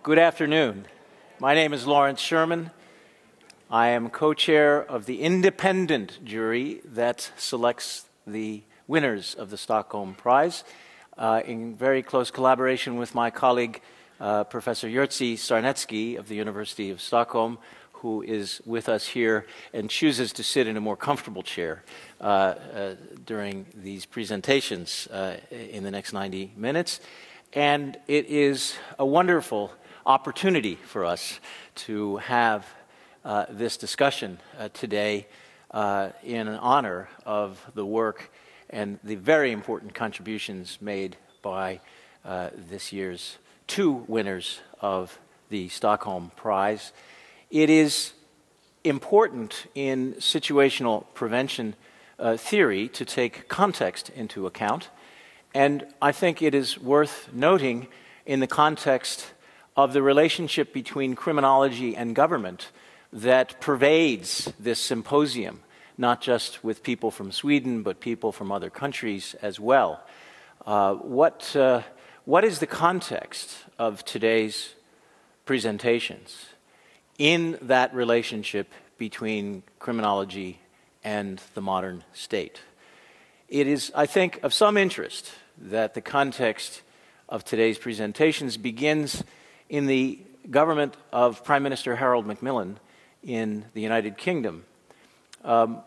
Good afternoon. My name is Lawrence Sherman. I am co-chair of the independent jury that selects the winners of the Stockholm Prize in very close collaboration with my colleague, Professor Jerzy Sarnecki of the University of Stockholm, who is with us here and chooses to sit in a more comfortable chair during these presentations in the next 90 minutes. And it is a wonderful opportunity for us to have this discussion today in honor of the work and the very important contributions made by this year's two winners of the Stockholm Prize. It is important in situational prevention theory to take context into account, and I think it is worth noting in the context of the relationship between criminology and government that pervades this symposium, not just with people from Sweden, but people from other countries as well. What is the context of today's presentations in that relationship between criminology and the modern state? It is, I think, of some interest that the context of today's presentations begins in the government of Prime Minister Harold Macmillan in the United Kingdom,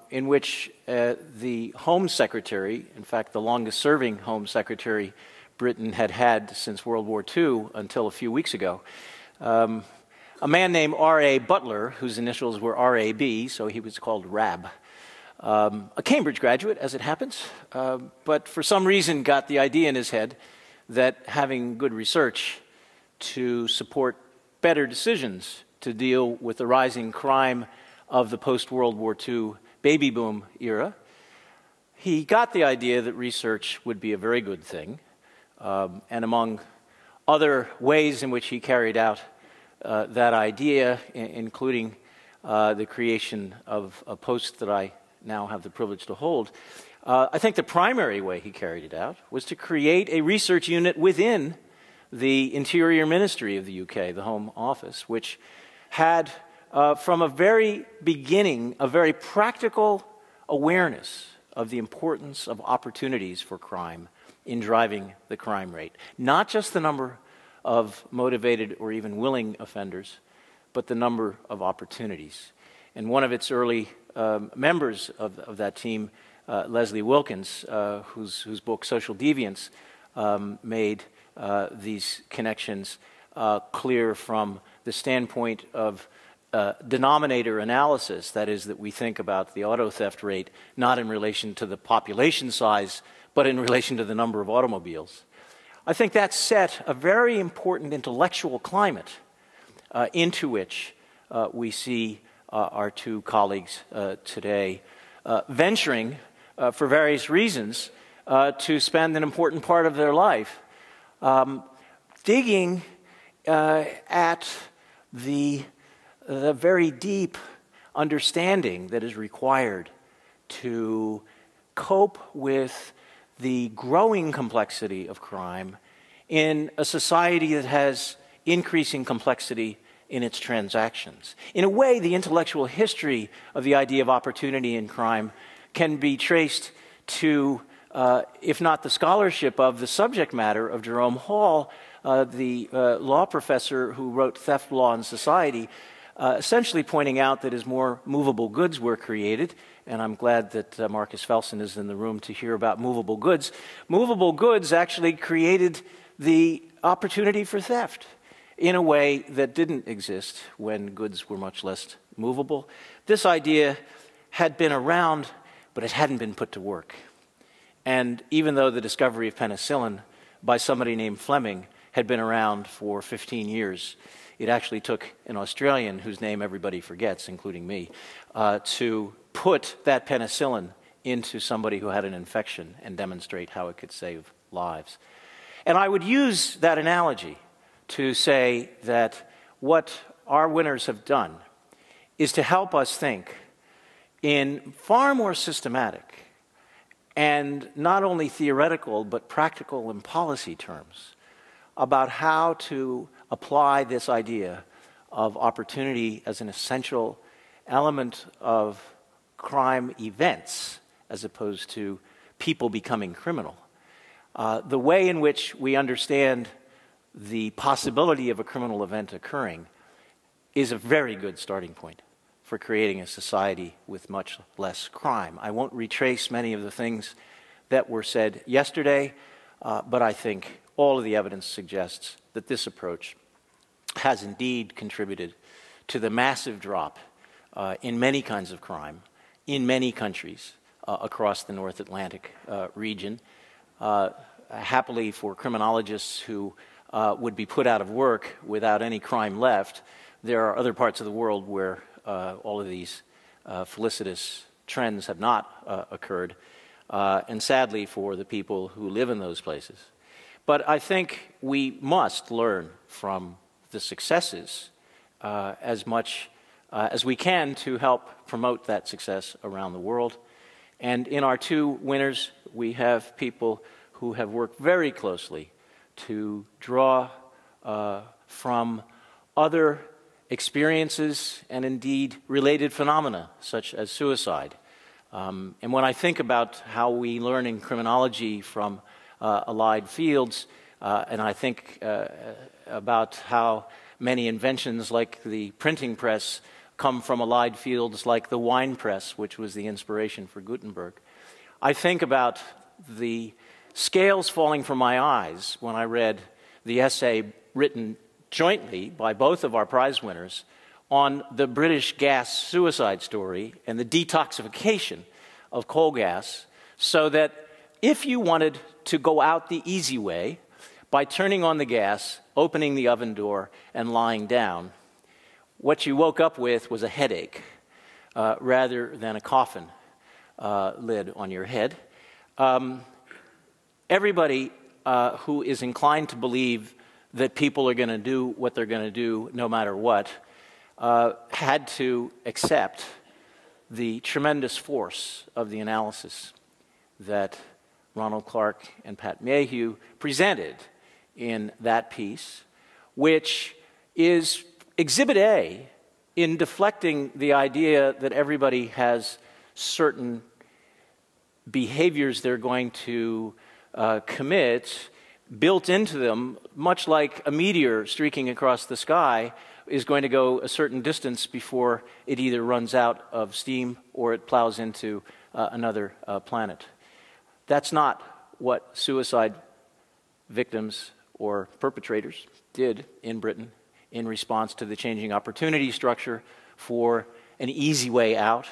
in which the Home Secretary, in fact the longest-serving Home Secretary Britain had had since World War II until a few weeks ago, a man named R.A. Butler, whose initials were R.A.B., so he was called Rab, a Cambridge graduate, as it happens, but for some reason got the idea in his head that having good research to support better decisions to deal with the rising crime of the post-World War II baby boom era, he got the idea that research would be a very good thing, and among other ways in which he carried out that idea, including the creation of a post that I now have the privilege to hold, I think the primary way he carried it out was to create a research unit within the Interior Ministry of the UK, the Home Office, which had from a very beginning a very practical awareness of the importance of opportunities for crime in driving the crime rate. Not just the number of motivated or even willing offenders, but the number of opportunities. And one of its early members of that team, Leslie Wilkins, whose book Social Deviance made these connections clear from the standpoint of denominator analysis, that is, that we think about the auto theft rate not in relation to the population size, but in relation to the number of automobiles. I think that set a very important intellectual climate into which we see our two colleagues today venturing for various reasons to spend an important part of their life digging at the very deep understanding that is required to cope with the growing complexity of crime in a society that has increasing complexity in its transactions. In a way, the intellectual history of the idea of opportunity in crime can be traced to, if not the scholarship of the subject matter of Jerome Hall, the law professor who wrote Theft, Law, and Society, essentially pointing out that as more movable goods were created, and I'm glad that Marcus Felsen is in the room to hear about movable goods actually created the opportunity for theft in a way that didn't exist when goods were much less movable. This idea had been around, but it hadn't been put to work. And even though the discovery of penicillin by somebody named Fleming had been around for 15 years, it actually took an Australian, whose name everybody forgets, including me, to put that penicillin into somebody who had an infection and demonstrate how it could save lives. And I would use that analogy to say that what our winners have done is to help us think in far more systematic and not only theoretical but practical and policy terms about how to apply this idea of opportunity as an essential element of crime events as opposed to people becoming criminal. The way in which we understand the possibility of a criminal event occurring is a very good starting point for creating a society with much less crime. I won't retrace many of the things that were said yesterday, but I think all of the evidence suggests that this approach has indeed contributed to the massive drop in many kinds of crime in many countries across the North Atlantic region. Happily for criminologists who would be put out of work without any crime left, there are other parts of the world where all of these felicitous trends have not occurred, and sadly for the people who live in those places. But I think we must learn from the successes as much as we can to help promote that success around the world. And in our two winners, we have people who have worked very closely to draw from other experiences and indeed related phenomena, such as suicide. And when I think about how we learn in criminology from allied fields, and I think about how many inventions like the printing press come from allied fields like the wine press, which was the inspiration for Gutenberg, I think about the scales falling from my eyes when I read the essay written jointly by both of our prize winners on the British gas suicide story and the detoxification of coal gas, so that if you wanted to go out the easy way by turning on the gas, opening the oven door, and lying down, what you woke up with was a headache rather than a coffin lid on your head. Everybody who is inclined to believe that people are going to do what they're going to do no matter what had to accept the tremendous force of the analysis that Ronald Clarke and Pat Mayhew presented in that piece, which is Exhibit A in deflecting the idea that everybody has certain behaviors they're going to commit built into them, much like a meteor streaking across the sky is going to go a certain distance before it either runs out of steam or it plows into another planet. That's not what suicide victims or perpetrators did in Britain in response to the changing opportunity structure for an easy way out.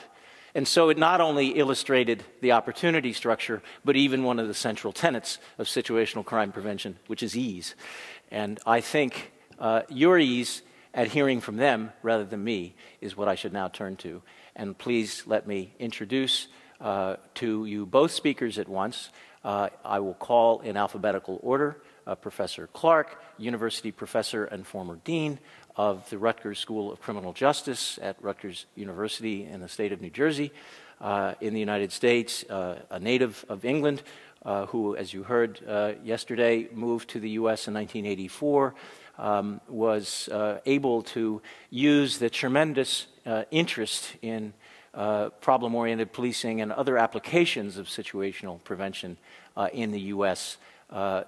And so it not only illustrated the opportunity structure, but even one of the central tenets of situational crime prevention, which is ease. And I think your ease at hearing from them rather than me is what I should now turn to. And please let me introduce to you both speakers at once. I will call in alphabetical order Professor Clarke, University Professor and former Dean of the Rutgers School of Criminal Justice at Rutgers University in the state of New Jersey in the United States, a native of England who, as you heard yesterday, moved to the U.S. in 1984, was able to use the tremendous interest in problem-oriented policing and other applications of situational prevention in the U.S.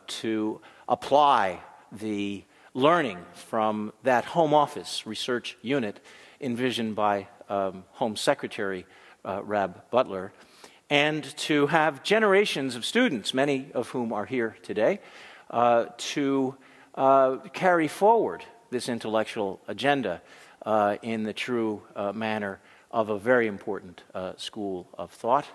To apply the learning from that Home Office research unit envisioned by Home Secretary Rab Butler, and to have generations of students, many of whom are here today, to carry forward this intellectual agenda in the true manner of a very important school of thought.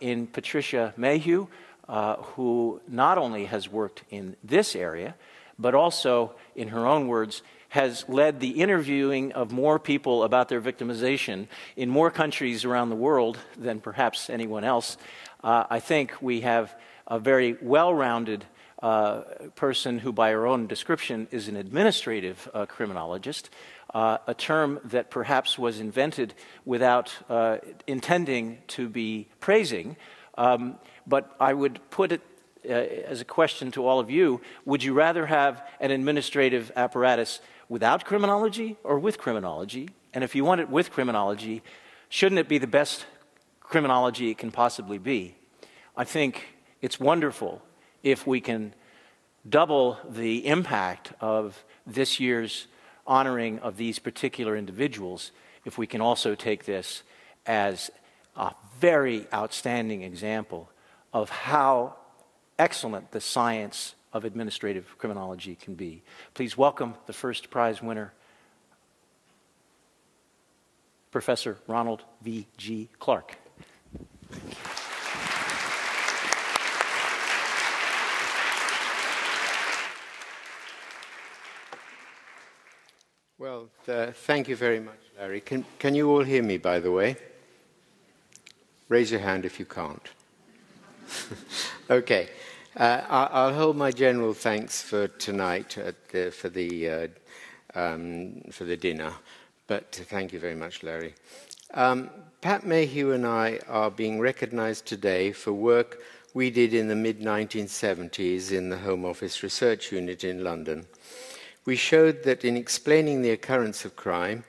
In Patricia Mayhew, who not only has worked in this area, but also, in her own words, has led the interviewing of more people about their victimization in more countries around the world than perhaps anyone else. I think we have a very well-rounded person who, by her own description, is an administrative criminologist, a term that perhaps was invented without intending to be praising, but I would put it as a question to all of you, would you rather have an administrative apparatus without criminology or with criminology? And if you want it with criminology, shouldn't it be the best criminology it can possibly be? I think it's wonderful if we can double the impact of this year's honoring of these particular individuals, if we can also take this as a very outstanding example of how excellent the science of administrative criminology can be. Please welcome the first prize winner, Professor Ronald V.G. Clarke. Well, thank you very much, Larry. Can you all hear me, by the way? Raise your hand if you can't. Okay. I'll hold my general thanks for tonight for the dinner, but thank you very much, Larry. Pat Mayhew and I are being recognized today for work we did in the mid-1970s in the Home Office Research Unit in London. We showed that in explaining the occurrence of crime,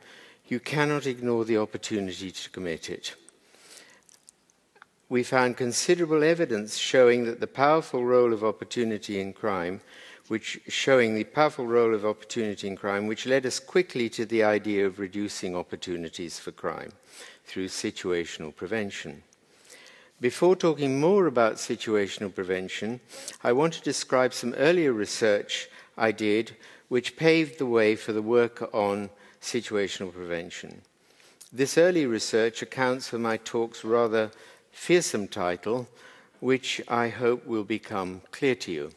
you cannot ignore the opportunity to commit it. We found considerable evidence showing that the powerful role of opportunity in crime, which led us quickly to the idea of reducing opportunities for crime through situational prevention. Before talking more about situational prevention, I want to describe some earlier research I did which paved the way for the work on situational prevention. This early research accounts for my talk's rather fearsome title, which I hope will become clear to you.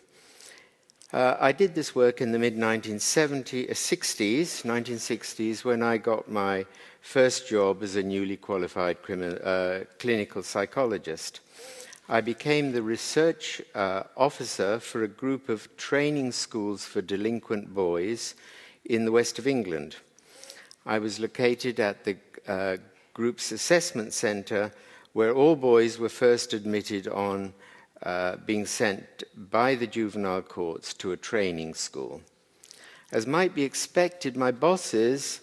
I did this work in the mid-1960s, when I got my first job as a newly qualified clinical psychologist. I became the research officer for a group of training schools for delinquent boys in the west of England. I was located at the group's assessment centre, where all boys were first admitted on being sent by the juvenile courts to a training school. As might be expected, my bosses,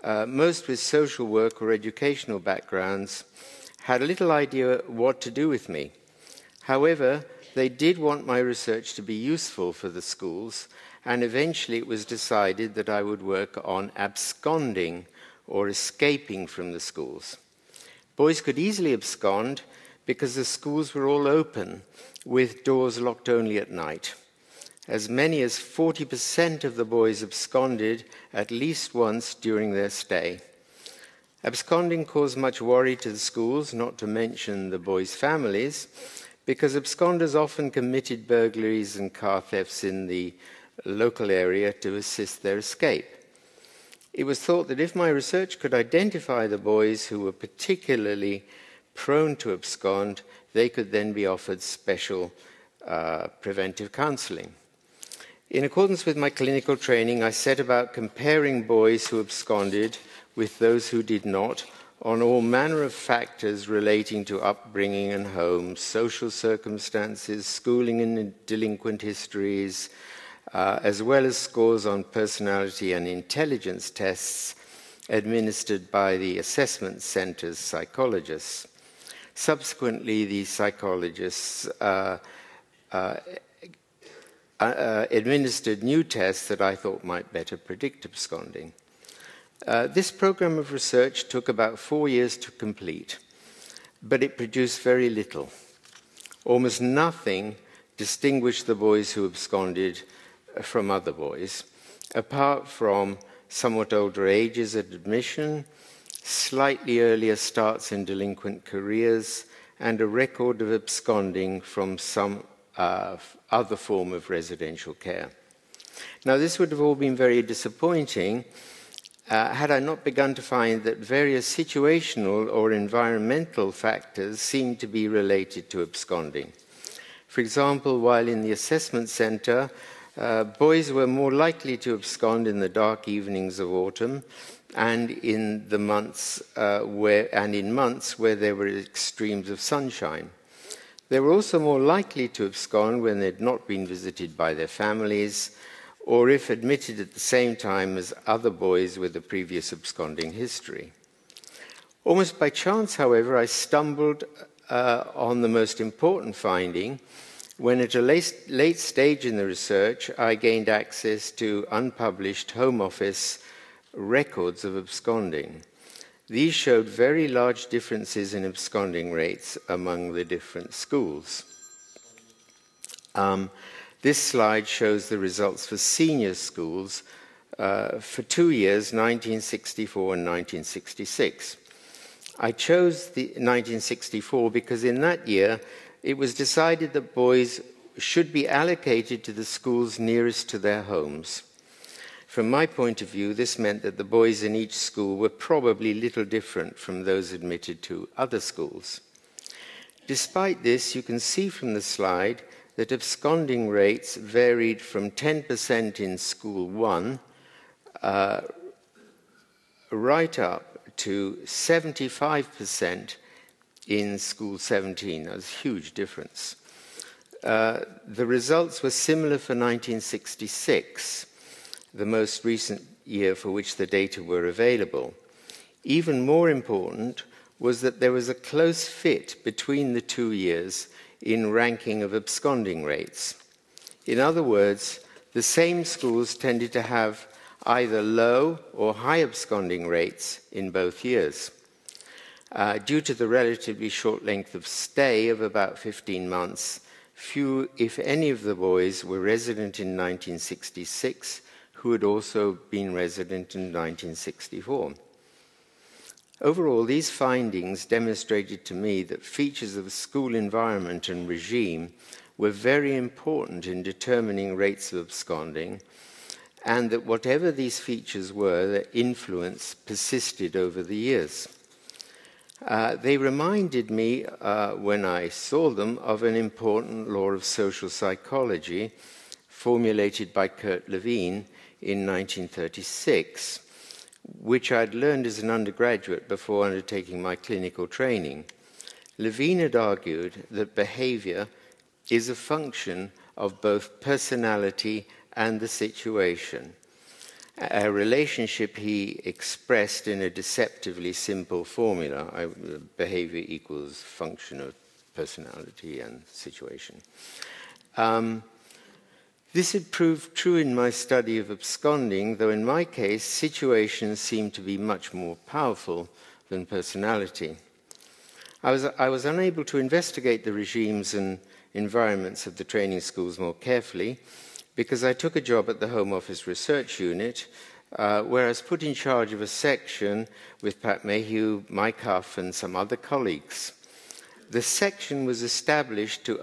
most with social work or educational backgrounds, had little idea what to do with me. However, they did want my research to be useful for the schools, and eventually it was decided that I would work on absconding or escaping from the schools. Boys could easily abscond because the schools were all open, with doors locked only at night. As many as 40% of the boys absconded at least once during their stay. Absconding caused much worry to the schools, not to mention the boys' families, because absconders often committed burglaries and car thefts in the local area to assist their escape. It was thought that if my research could identify the boys who were particularly prone to abscond, they could then be offered special preventive counselling. In accordance with my clinical training, I set about comparing boys who absconded with those who did not on all manner of factors relating to upbringing and home, social circumstances, schooling and delinquent histories, as well as scores on personality and intelligence tests administered by the assessment centre's psychologists. Subsequently, the psychologists administered new tests that I thought might better predict absconding. This program of research took about 4 years to complete, but it produced very little. Almost nothing distinguished the boys who absconded from other boys, apart from somewhat older ages at admission, slightly earlier starts in delinquent careers, and a record of absconding from some other form of residential care. Now, this would have all been very disappointing had I not begun to find that various situational or environmental factors seemed to be related to absconding. For example, while in the assessment centre, boys were more likely to abscond in the dark evenings of autumn and in months where there were extremes of sunshine. They were also more likely to abscond when they'd not been visited by their families, or if admitted at the same time as other boys with a previous absconding history. Almost by chance, however, I stumbled on the most important finding when at a late stage in the research I gained access to unpublished Home Office records of absconding. These showed very large differences in absconding rates among the different schools. This slide shows the results for senior schools for 2 years, 1964 and 1966. I chose the 1964 because in that year it was decided that boys should be allocated to the schools nearest to their homes. From my point of view, this meant that the boys in each school were probably little different from those admitted to other schools. Despite this, you can see from the slide that absconding rates varied from 10% in School 1 right up to 75% in School 17. That was a huge difference. The results were similar for 1966, the most recent year for which the data were available. Even more important was that there was a close fit between the 2 years in ranking of absconding rates. In other words, the same schools tended to have either low or high absconding rates in both years. Due to the relatively short length of stay of about 15 months, few, if any, of the boys were resident in 1966 who had also been resident in 1964. Overall, these findings demonstrated to me that features of the school environment and regime were very important in determining rates of absconding, and that whatever these features were, their influence persisted over the years. They reminded me, when I saw them, of an important law of social psychology formulated by Kurt Lewin in 1936, which I'd learned as an undergraduate before undertaking my clinical training. Lewin had argued that behavior is a function of both personality and the situation, a relationship he expressed in a deceptively simple formula. Behavior equals function of personality and situation. This had proved true in my study of absconding, though in my case, situations seemed to be much more powerful than personality. I was unable to investigate the regimes and environments of the training schools more carefully because I took a job at the Home Office Research Unit, where I was put in charge of a section with Pat Mayhew, Mike Huff, and some other colleagues. The section was established to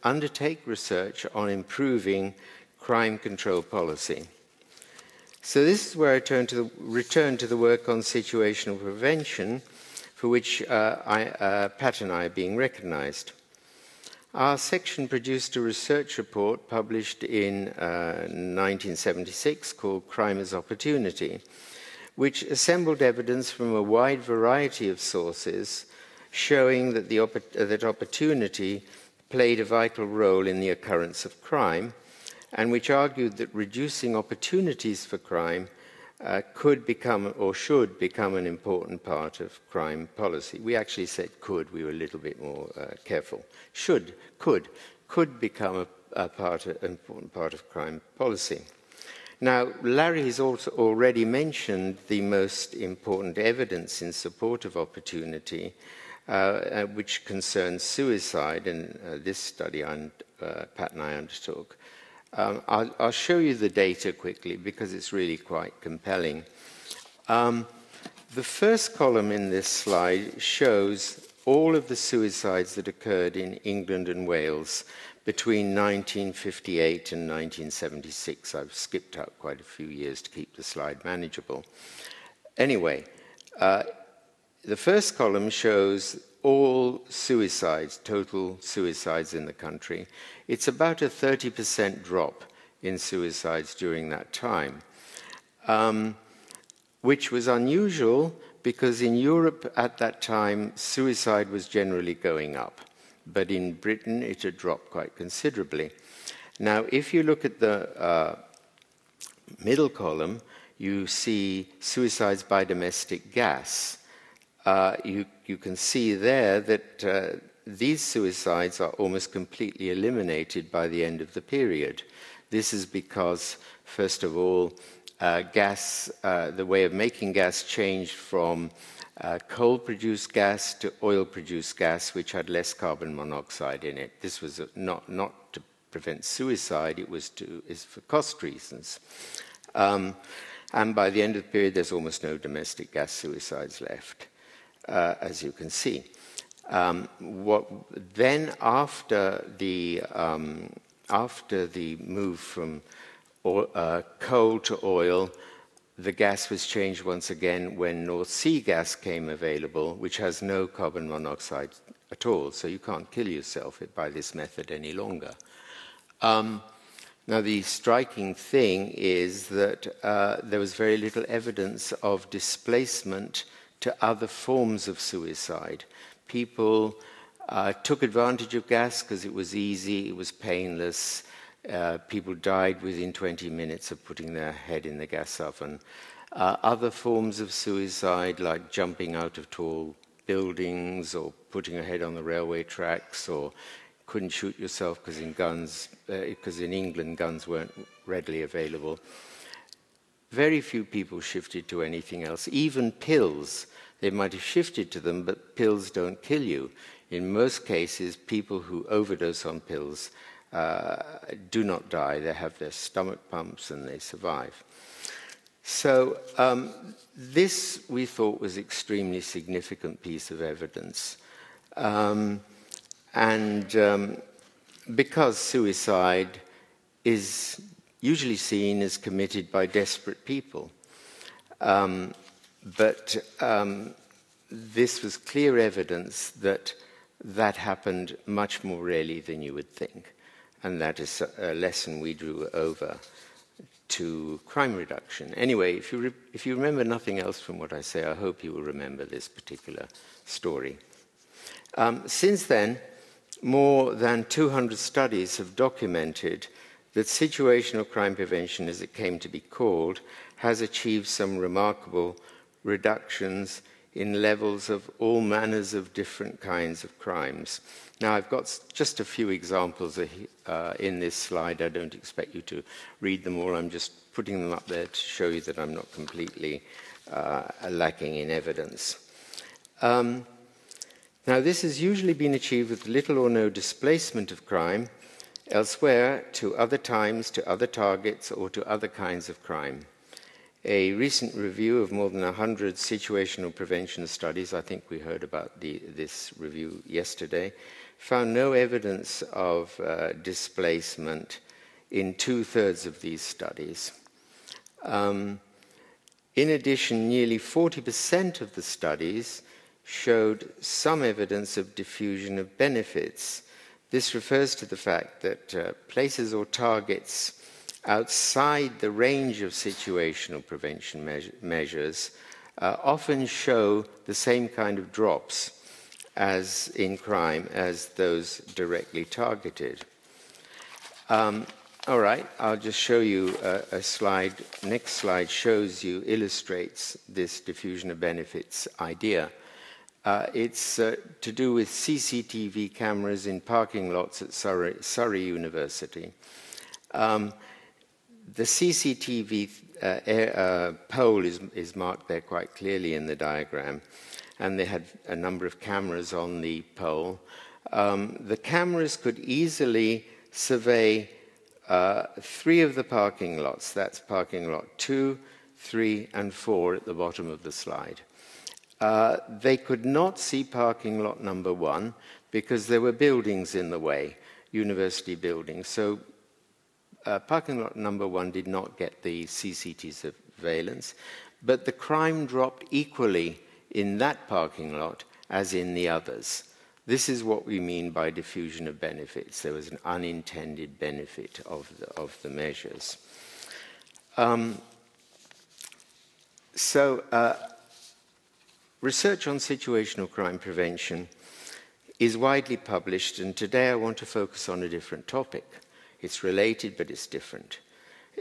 undertake research on improving crime control policy. So this is where I return to the work on situational prevention, for which Pat and I are being recognized. Our section produced a research report published in 1976 called Crime as Opportunity, which assembled evidence from a wide variety of sources showing that that opportunity played a vital role in the occurrence of crime, and which argued that reducing opportunities for crime could become or should become an important part of crime policy. We actually said could, we were a little bit more careful. Could become an important part of crime policy. Now, Larry has also already mentioned the most important evidence in support of opportunity, which concerns suicide, and this study Pat and I undertook. I'll show you the data quickly because it's really quite compelling. The first column in this slide shows all of the suicides that occurred in England and Wales between 1958 and 1976. I've skipped out quite a few years to keep the slide manageable. Anyway, the first column shows all suicides, total suicides in the country. It's about a 30% drop in suicides during that time, which was unusual because in Europe at that time, suicide was generally going up. but in Britain it had dropped quite considerably. Now, if you look at the middle column, you see suicides by domestic gas. You can see there that these suicides are almost completely eliminated by the end of the period. This is because, first of all, the way of making gas changed from coal-produced gas to oil-produced gas, which had less carbon monoxide in it. This was not to prevent suicide, it's for cost reasons. And by the end of the period, there's almost no domestic gas suicides left, as you can see. Then after the move from coal to oil, the gas was changed once again when North Sea gas came available, which has no carbon monoxide at all, so you can't kill yourself by this method any longer. Now, the striking thing is that there was very little evidence of displacement to other forms of suicide. People took advantage of gas because it was easy, it was painless. People died within 20 minutes of putting their head in the gas oven. Other forms of suicide, like jumping out of tall buildings or putting your head on the railway tracks, or couldn't shoot yourself because in England guns weren't readily available. Very few people shifted to anything else. Even pills, they might have shifted to them, but pills don't kill you. In most cases, people who overdose on pills do not die. They have their stomach pumps and they survive. So this, we thought, was an extremely significant piece of evidence. Because suicide is usually seen as committed by desperate people. But this was clear evidence that that happened much more rarely than you would think. And that is a lesson we drew over to crime reduction. Anyway, if you remember nothing else from what I say, I hope you will remember this particular story. Since then, more than 200 studies have documented that situational crime prevention, as it came to be called, has achieved some remarkable reductions in levels of all manners of different kinds of crimes. Now, I've got just a few examples in this slide. I don't expect you to read them all. I'm just putting them up there to show you that I'm not completely lacking in evidence. Now, this has usually been achieved with little or no displacement of crime elsewhere, to other times, to other targets, or to other kinds of crime. A recent review of more than 100 situational prevention studies, I think we heard about this review yesterday, found no evidence of displacement in 2/3 of these studies. In addition, nearly 40% of the studies showed some evidence of diffusion of benefits. This refers to the fact that places or targets outside the range of situational prevention measures often show the same kind of drops as in crime as those directly targeted. All right, I'll just show you a slide. Next slide illustrates this diffusion of benefits idea. It's to do with CCTV cameras in parking lots at Surrey University. The CCTV pole is marked there quite clearly in the diagram, and they had a number of cameras on the pole. The cameras could easily survey 3 of the parking lots. That's parking lot 2, 3, and 4 at the bottom of the slide. They could not see parking lot number 1 because there were buildings in the way, university buildings. So parking lot number 1 did not get the CCTV surveillance, but the crime dropped equally in that parking lot as in the others. This is what we mean by diffusion of benefits. There was an unintended benefit of the measures. Research on situational crime prevention is widely published, and today I want to focus on a different topic. It's related, but it's different.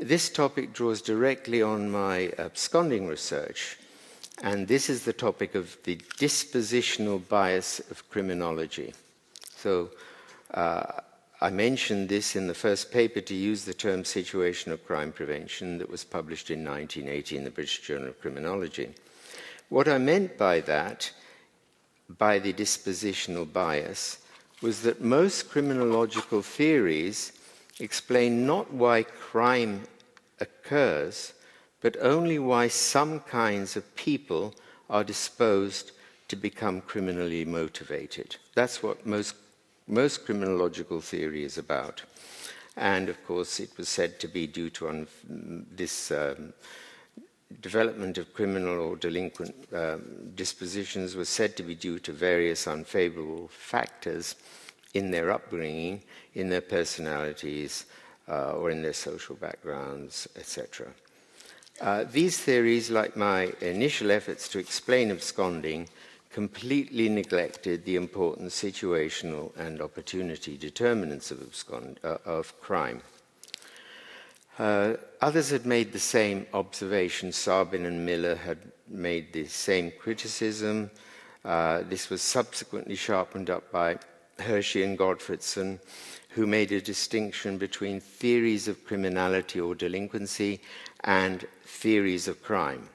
This topic draws directly on my absconding research, and this is the topic of the dispositional bias of criminology. So I mentioned this in the first paper to use the term situational crime prevention that was published in 1980 in the British Journal of Criminology. What I meant by that, by the dispositional bias, was that most criminological theories explain not why crime occurs, but only why some kinds of people are disposed to become criminally motivated. That's what most criminological theory is about. And of course, it was said to be due to this development of criminal or delinquent dispositions was said to be due to various unfavorable factors in their upbringing, in their personalities, or in their social backgrounds, etc. These theories, like my initial efforts to explain absconding, completely neglected the important situational and opportunity determinants of crime. Others had made the same observation. Sabin and Miller had made the same criticism. This was subsequently sharpened up by Hershey and Gottfredson, who made a distinction between theories of criminality or delinquency and theories of crime.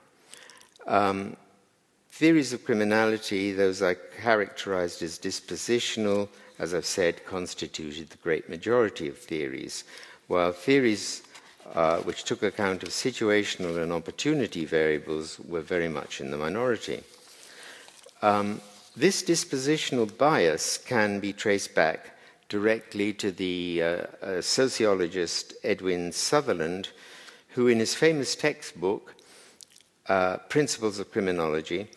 Theories of criminality, those I characterized as dispositional, as I've said, constituted the great majority of theories, while theories which took account of situational and opportunity variables were very much in the minority. This dispositional bias can be traced back directly to the sociologist Edwin Sutherland, who in his famous textbook, Principles of Criminology,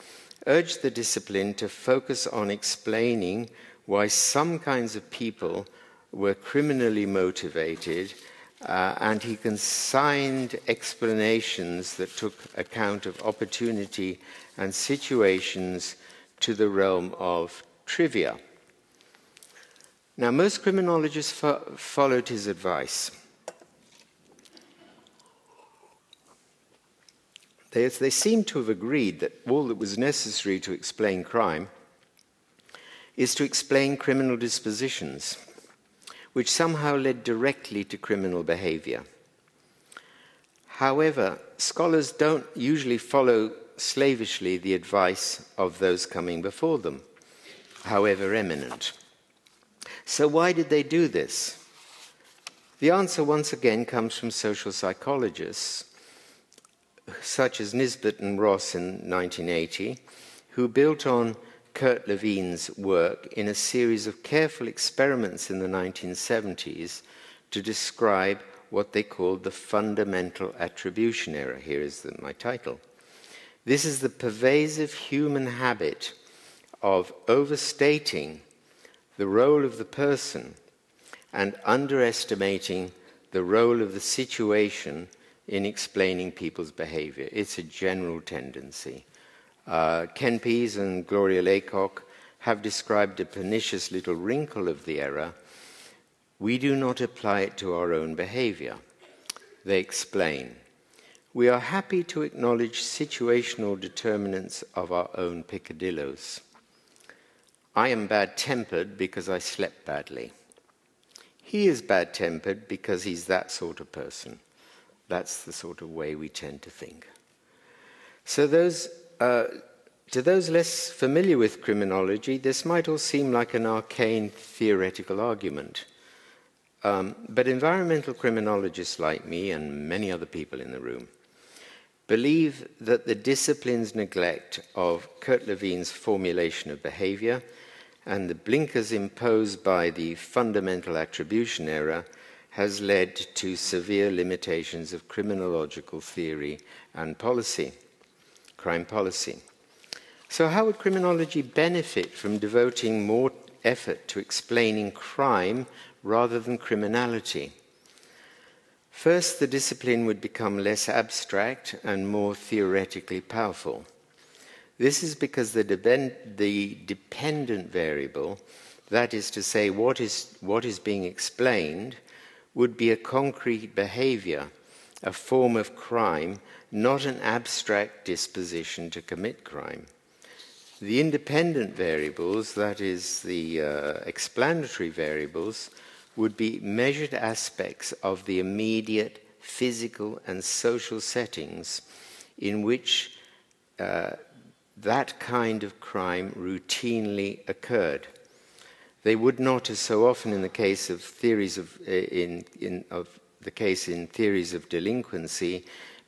urged the discipline to focus on explaining why some kinds of people were criminally motivated, and he consigned explanations that took account of opportunity and situations to the realm of trivia. Now, most criminologists followed his advice. They seem to have agreed that all that was necessary to explain crime is to explain criminal dispositions, which somehow led directly to criminal behavior. However, scholars don't usually follow slavishly the advice of those coming before them, however eminent. So why did they do this? The answer once again comes from social psychologists, such as Nisbet and Ross in 1980, who built on Kurt Levine's work in a series of careful experiments in the 1970s to describe what they called the fundamental attribution error. Here is my title. This is the pervasive human habit of overstating the role of the person and underestimating the role of the situation in explaining people's behavior. It's a general tendency. Ken Pease and Gloria Laycock have described a pernicious little wrinkle of the error. We do not apply it to our own behavior. They explain, we are happy to acknowledge situational determinants of our own peccadillos. I am bad-tempered because I slept badly. He is bad-tempered because he's that sort of person. That's the sort of way we tend to think. So to those less familiar with criminology, this might all seem like an arcane theoretical argument. But environmental criminologists like me and many other people in the room believe that the discipline's neglect of Kurt Levine's formulation of behavior and the blinkers imposed by the fundamental attribution error has led to severe limitations of criminological theory and policy, crime policy. So how would criminology benefit from devoting more effort to explaining crime rather than criminality? First, the discipline would become less abstract and more theoretically powerful. This is because the dependent variable that is to say, what is being explained, would be a concrete behavior, a form of crime, not an abstract disposition to commit crime. The independent variables, that is, the explanatory variables, would be measured aspects of the immediate physical and social settings in which that kind of crime routinely occurred. They would not, as so often in the case of theories of in theories of delinquency,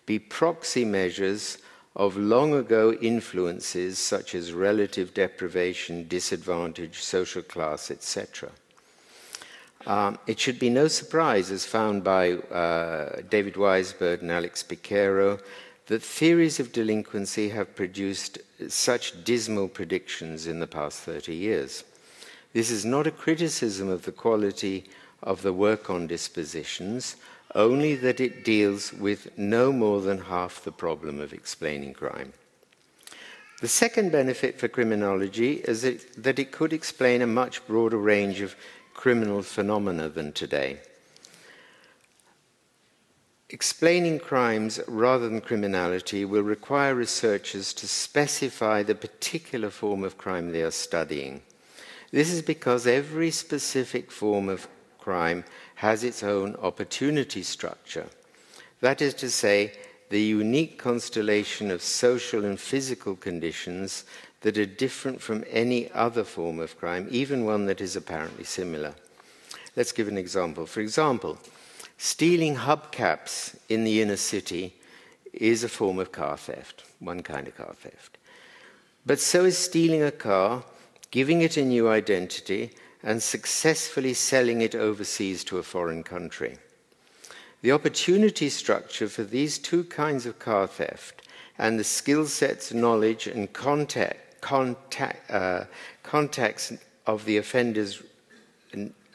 be proxy measures of long ago influences such as relative deprivation, disadvantage, social class, etc. It should be no surprise, as found by David Weisberg and Alex Piquero, that theories of delinquency have produced such dismal predictions in the past 30 years. This is not a criticism of the quality of the work on dispositions, only that it deals with no more than half the problem of explaining crime. The second benefit for criminology is that it could explain a much broader range of criminal phenomena than today. Explaining crimes rather than criminality will require researchers to specify the particular form of crime they are studying. This is because every specific form of crime has its own opportunity structure. That is to say, the unique constellation of social and physical conditions that are different from any other form of crime, even one that is apparently similar. Let's give an example. For example, stealing hubcaps in the inner city is a form of car theft, one kind of car theft. But so is stealing a car, giving it a new identity, and successfully selling it overseas to a foreign country. The opportunity structure for these two kinds of car theft and the skill sets, knowledge, and contacts of the offenders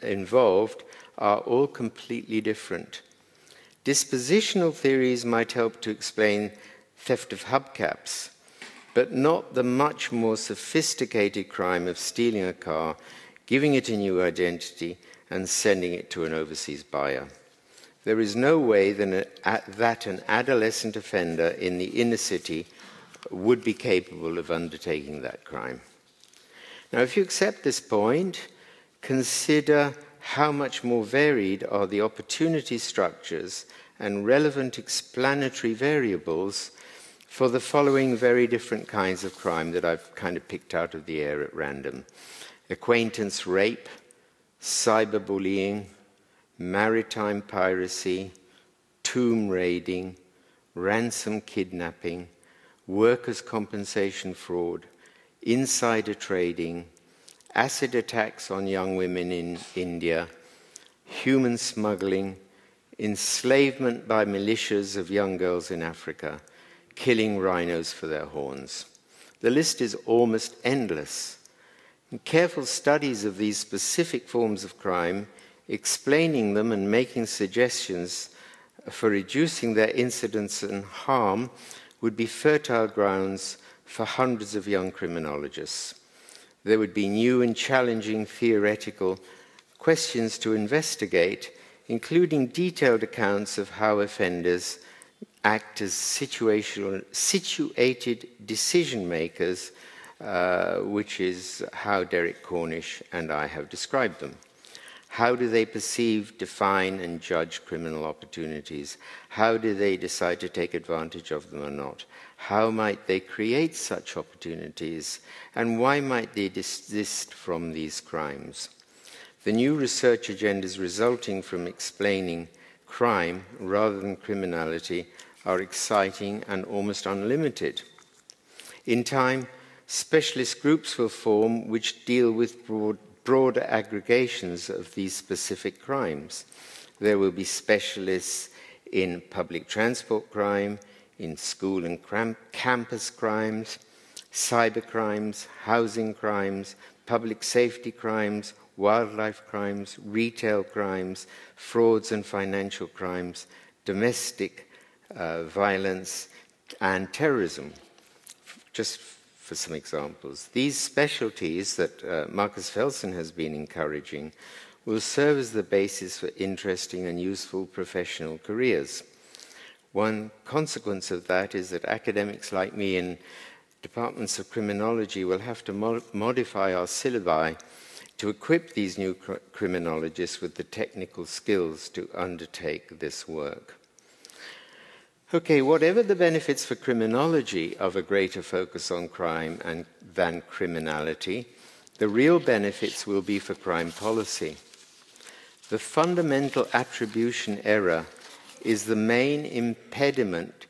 involved are all completely different. Dispositional theories might help to explain theft of hubcaps, but not the much more sophisticated crime of stealing a car, giving it a new identity, and sending it to an overseas buyer. There is no way that an adolescent offender in the inner city would be capable of undertaking that crime. Now, if you accept this point, consider how much more varied are the opportunity structures and relevant explanatory variables for the following very different kinds of crime that I've kind of picked out of the air at random. Acquaintance rape, cyberbullying, maritime piracy, tomb raiding, ransom kidnapping, workers' compensation fraud, insider trading, acid attacks on young women in India, human smuggling, enslavement by militias of young girls in Africa, killing rhinos for their horns. The list is almost endless. And careful studies of these specific forms of crime, explaining them and making suggestions for reducing their incidence and harm would be fertile grounds for hundreds of young criminologists. There would be new and challenging theoretical questions to investigate, including detailed accounts of how offenders act as situated decision makers, which is how Derek Cornish and I have described them. How do they perceive, define, and judge criminal opportunities? How do they decide to take advantage of them or not? How might they create such opportunities? And why might they desist from these crimes? The new research agendas resulting from explaining crime rather than criminality are exciting and almost unlimited. In time, specialist groups will form which deal with broader aggregations of these specific crimes. There will be specialists in public transport crime, in school and campus crimes, cyber crimes, housing crimes, public safety crimes, wildlife crimes, retail crimes, frauds and financial crimes, domestic violence, and terrorism, just for some examples. These specialties that Marcus Felsen has been encouraging will serve as the basis for interesting and useful professional careers. One consequence of that is that academics like me in departments of criminology will have to modify our syllabi to equip these new criminologists with the technical skills to undertake this work. Okay, whatever the benefits for criminology of a greater focus on crime than criminality, the real benefits will be for crime policy. The fundamental attribution error is the main impediment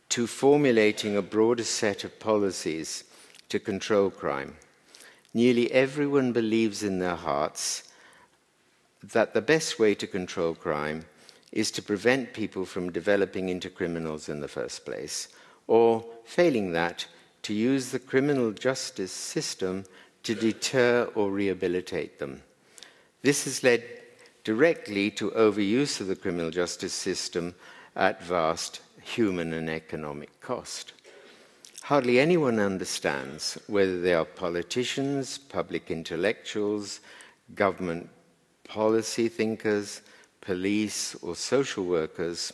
to formulating a broader set of policies to control crime. Nearly everyone believes in their hearts that the best way to control crime is to prevent people from developing into criminals in the first place, or, failing that, to use the criminal justice system to deter or rehabilitate them. This has led directly to overuse of the criminal justice system at vast human and economic cost. Hardly anyone understands, whether they are politicians, public intellectuals, government policy thinkers, police, or social workers,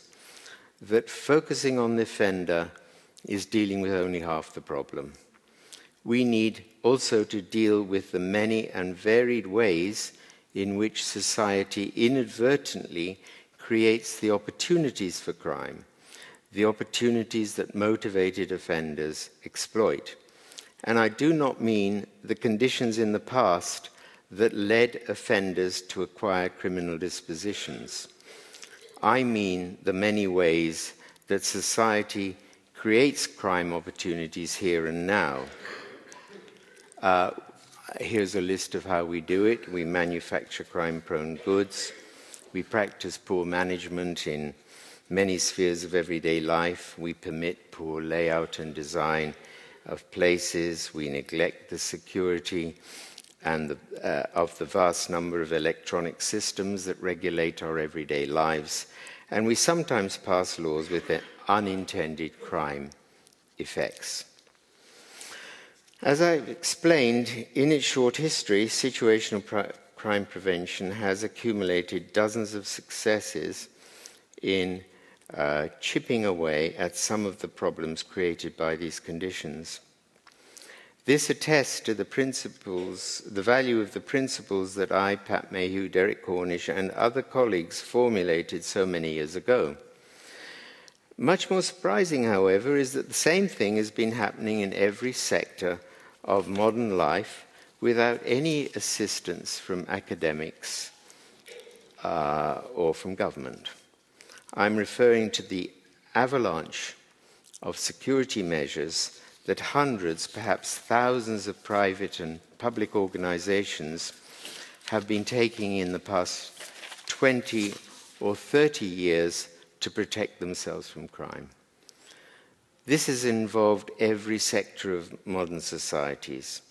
that focusing on the offender is dealing with only half the problem. We need also to deal with the many and varied ways in which society inadvertently creates the opportunities for crime, the opportunities that motivated offenders exploit. And I do not mean the conditions in the past that led offenders to acquire criminal dispositions. I mean the many ways that society creates crime opportunities here and now. Here's a list of how we do it. We manufacture crime-prone goods. We practice poor management in many spheres of everyday life. We permit poor layout and design of places. We neglect the security and of the vast number of electronic systems that regulate our everyday lives. And we sometimes pass laws with unintended crime effects. As I've explained, in its short history, situational crime prevention has accumulated dozens of successes in chipping away at some of the problems created by these conditions. This attests to the value of the principles that I, Pat Mayhew, Derek Cornish, and other colleagues formulated so many years ago. Much more surprising, however, is that the same thing has been happening in every sector of modern life without any assistance from academics or from government. I'm referring to the avalanche of security measures that hundreds, perhaps thousands of private and public organizations have been taking in the past 20 or 30 years to protect themselves from crime. This has involved every sector of modern societies: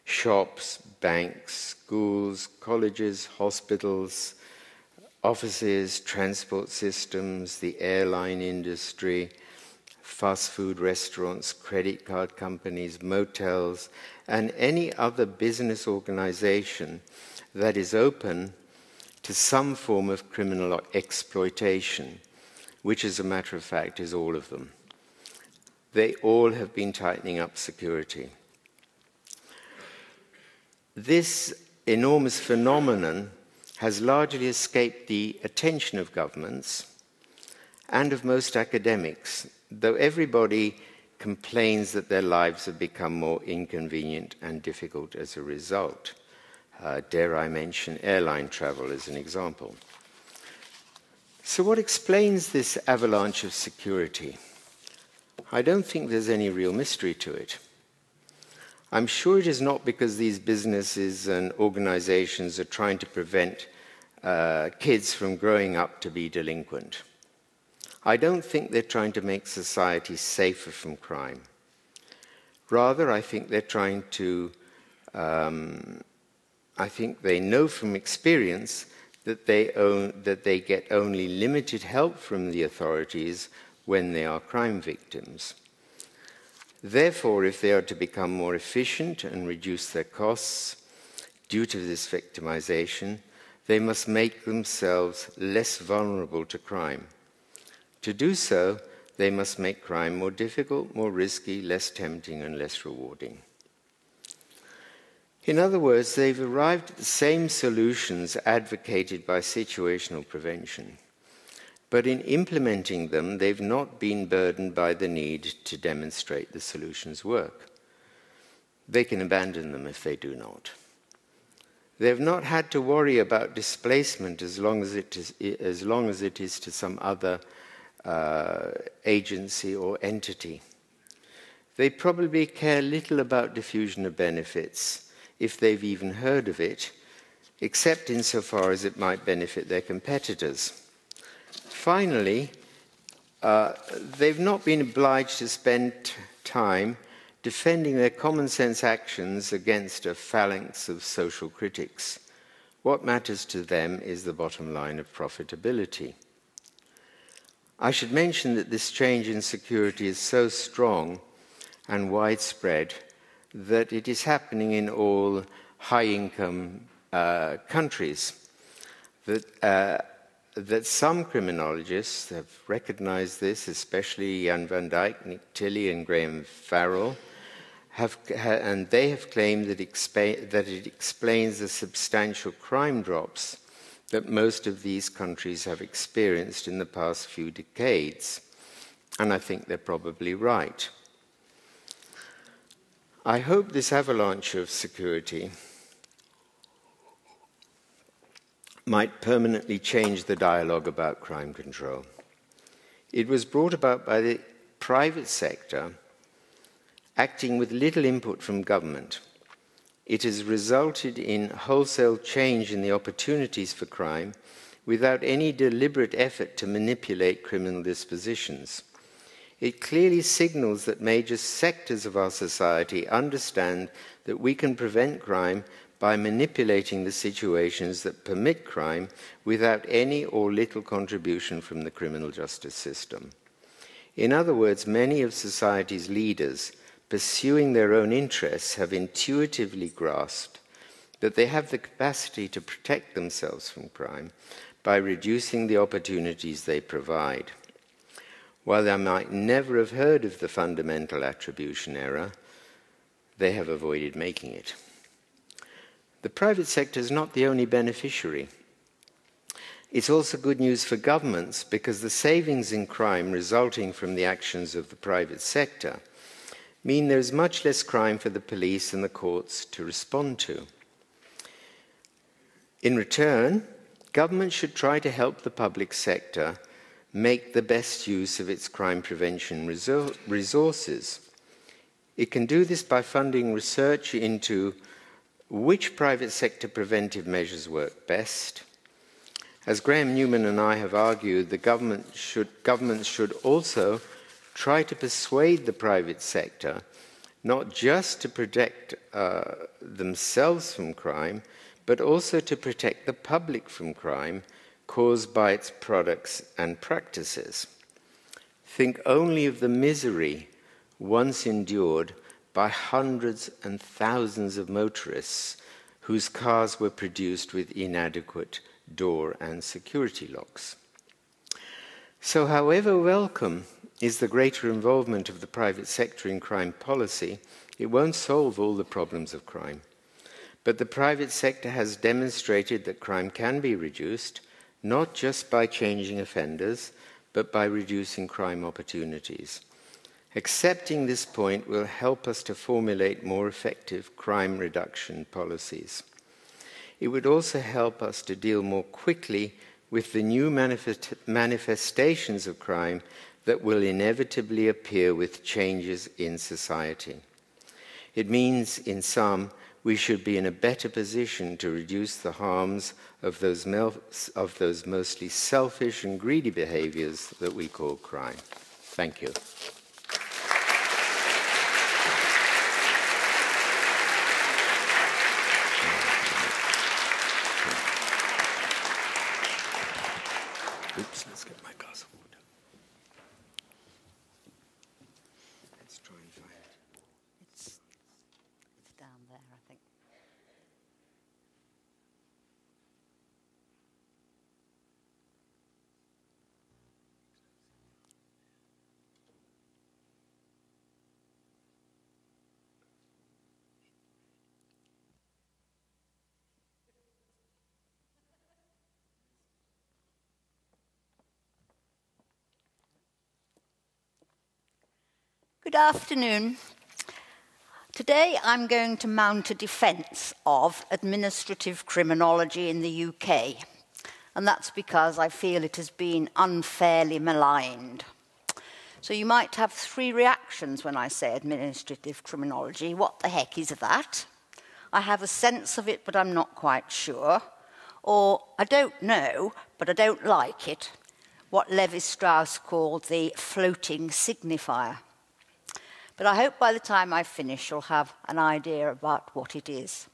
shops, banks, schools, colleges, hospitals, offices, transport systems, the airline industry, fast food restaurants, credit card companies, motels, and any other business organization that is open to some form of criminal exploitation, which, as a matter of fact, is all of them. They all have been tightening up security. This enormous phenomenon has largely escaped the attention of governments and of most academics, though everybody complains that their lives have become more inconvenient and difficult as a result. Dare I mention airline travel as an example. So what explains this avalanche of security? I don't think there's any real mystery to it. I'm sure it is not because these businesses and organizations are trying to prevent kids from growing up to be delinquent. I don't think they're trying to make society safer from crime. Rather, I think they're trying to, I think they know from experience that they get only limited help from the authorities when they are crime victims. Therefore, if they are to become more efficient and reduce their costs due to this victimization, they must make themselves less vulnerable to crime. To do so, they must make crime more difficult, more risky, less tempting, and less rewarding. In other words, they've arrived at the same solutions advocated by situational prevention. But in implementing them, they've not been burdened by the need to demonstrate the solutions work. They can abandon them if they do not. They have not had to worry about displacement as long as it is to some other agency or entity. They probably care little about diffusion of benefits, if they've even heard of it, except insofar as it might benefit their competitors. Finally, they've not been obliged to spend time defending their common sense actions against a phalanx of social critics. What matters to them is the bottom line of profitability. I should mention that this change in security is so strong and widespread that it is happening in all high-income countries. That some criminologists have recognized this, especially Jan van Dijk, Nick Tilley, and Graham Farrell, and they have claimed that it explains the substantial crime drops that most of these countries have experienced in the past few decades. And I think they're probably right. I hope this avalanche of security might permanently change the dialogue about crime control. It was brought about by the private sector acting with little input from government. It has resulted in wholesale change in the opportunities for crime without any deliberate effort to manipulate criminal dispositions. It clearly signals that major sectors of our society understand that we can prevent crime by manipulating the situations that permit crime without any or little contribution from the criminal justice system. In other words, many of society's leaders, pursuing their own interests, have intuitively grasped that they have the capacity to protect themselves from crime by reducing the opportunities they provide. While they might never have heard of the fundamental attribution error, they have avoided making it. The private sector is not the only beneficiary. It's also good news for governments because the savings in crime resulting from the actions of the private sector mean there's much less crime for the police and the courts to respond to. In return, government should try to help the public sector make the best use of its crime prevention resources. It can do this by funding research into which private sector preventive measures work best. As Graham Newman and I have argued, the governments should also try to persuade the private sector not just to protect themselves from crime, but also to protect the public from crime caused by its products and practices. Think only of the misery once endured by hundreds and thousands of motorists whose cars were produced with inadequate door and security locks. So however welcome is the greater involvement of the private sector in crime policy, it won't solve all the problems of crime. But the private sector has demonstrated that crime can be reduced, not just by changing offenders, but by reducing crime opportunities. Accepting this point will help us to formulate more effective crime reduction policies. It would also help us to deal more quickly with the new manifestations of crime that will inevitably appear with changes in society. It means, in sum, we should be in a better position to reduce the harms of those mostly selfish and greedy behaviors that we call crime. Thank you. Oops, let's get my glass of water. Let's try and find it. Good afternoon. Today I'm going to mount a defence of administrative criminology in the UK, and that's because I feel it has been unfairly maligned. So you might have three reactions when I say administrative criminology. What the heck is that? I have a sense of it, but I'm not quite sure. Or I don't know, but I don't like it. What Levi-Strauss called the floating signifier. But I hope by the time I finish, you'll have an idea about what it is.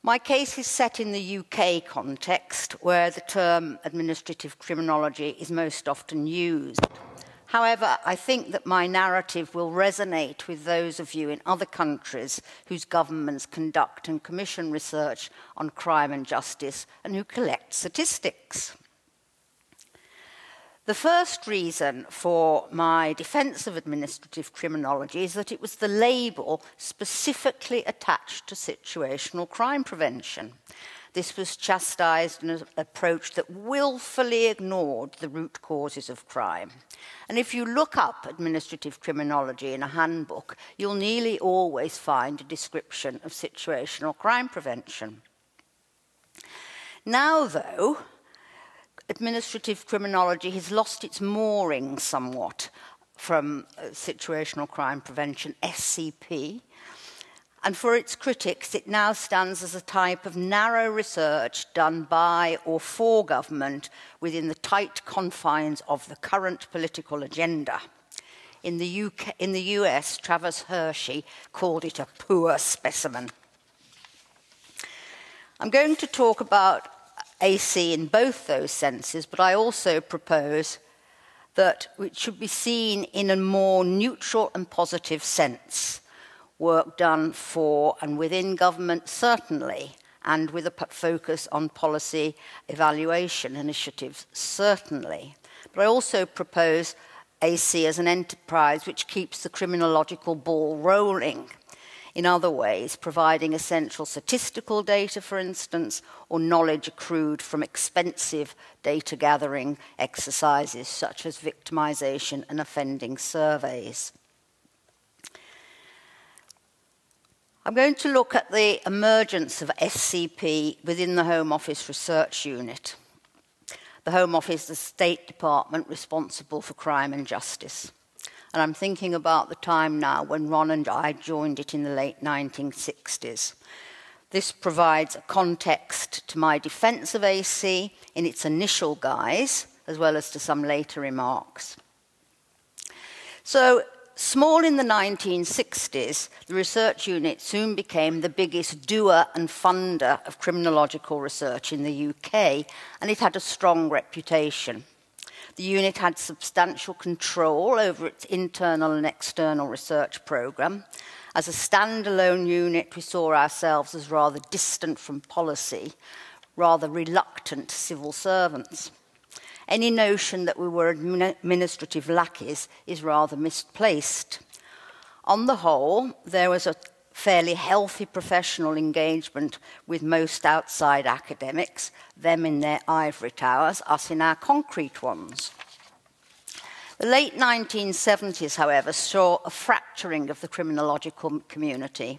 My case is set in the UK context, where the term administrative criminology is most often used. However, I think that my narrative will resonate with those of you in other countries whose governments conduct and commission research on crime and justice and who collect statistics. The first reason for my defence of administrative criminology is that it was the label specifically attached to situational crime prevention. This was chastised in an approach that willfully ignored the root causes of crime. And if you look up administrative criminology in a handbook, you'll nearly always find a description of situational crime prevention. Now, though, administrative criminology has lost its moorings somewhat from situational crime prevention, SCP, and for its critics it now stands as a type of narrow research done by or for government within the tight confines of the current political agenda. In the US, Travis Hershey called it a poor specimen. I'm going to talk about AC in both those senses, but I also propose that it should be seen in a more neutral and positive sense. Work done for and within government, certainly, and with a focus on policy evaluation initiatives, certainly. But I also propose AC as an enterprise which keeps the criminological ball rolling. In other ways, providing essential statistical data, for instance, or knowledge accrued from expensive data gathering exercises such as victimization and offending surveys. I'm going to look at the emergence of SCP within the Home Office Research Unit. The Home Office is the State Department responsible for crime and justice. And I'm thinking about the time now when Ron and I joined it in the late 1960s. This provides a context to my defence of AC in its initial guise, as well as to some later remarks. So, small in the 1960s, the research unit soon became the biggest doer and funder of criminological research in the UK, and it had a strong reputation. The unit had substantial control over its internal and external research programme. As a standalone unit, we saw ourselves as rather distant from policy, rather reluctant civil servants. Any notion that we were administrative lackeys is rather misplaced. On the whole, there was a fairly healthy professional engagement with most outside academics, them in their ivory towers, us in our concrete ones. The late 1970s, however, saw a fracturing of the criminological community.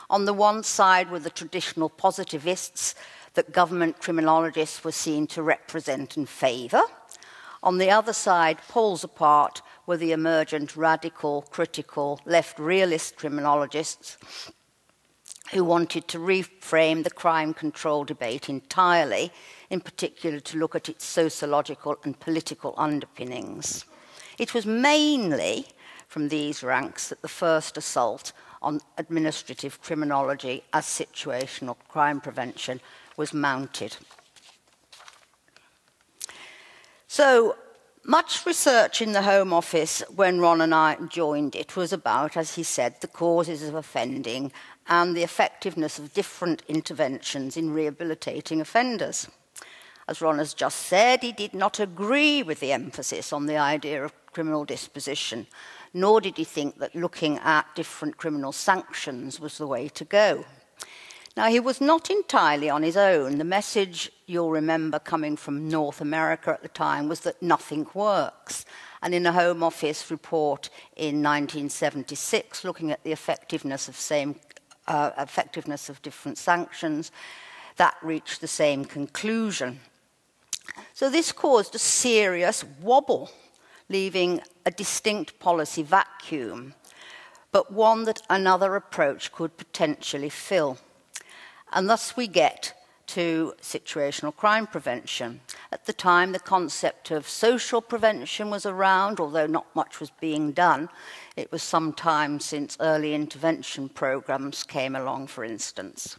On the one side were the traditional positivists that government criminologists were seen to represent and favour. On the other side, poles apart, were the emergent radical, critical, left realist criminologists who wanted to reframe the crime control debate entirely, in particular to look at its sociological and political underpinnings. It was mainly from these ranks that the first assault on administrative criminology as situational crime prevention was mounted. So, much research in the Home Office when Ron and I joined it was about, as he said, the causes of offending and the effectiveness of different interventions in rehabilitating offenders. As Ron has just said, he did not agree with the emphasis on the idea of criminal disposition, nor did he think that looking at different criminal sanctions was the way to go. Now, he was not entirely on his own. The message, you'll remember, coming from North America at the time was that nothing works. And in a Home Office report in 1976, looking at the effectiveness of different sanctions, that reached the same conclusion. So this caused a serious wobble, leaving a distinct policy vacuum, but one that another approach could potentially fill. And thus we get to situational crime prevention. At the time, the concept of social prevention was around, although not much was being done. It was some time since early intervention programs came along, for instance.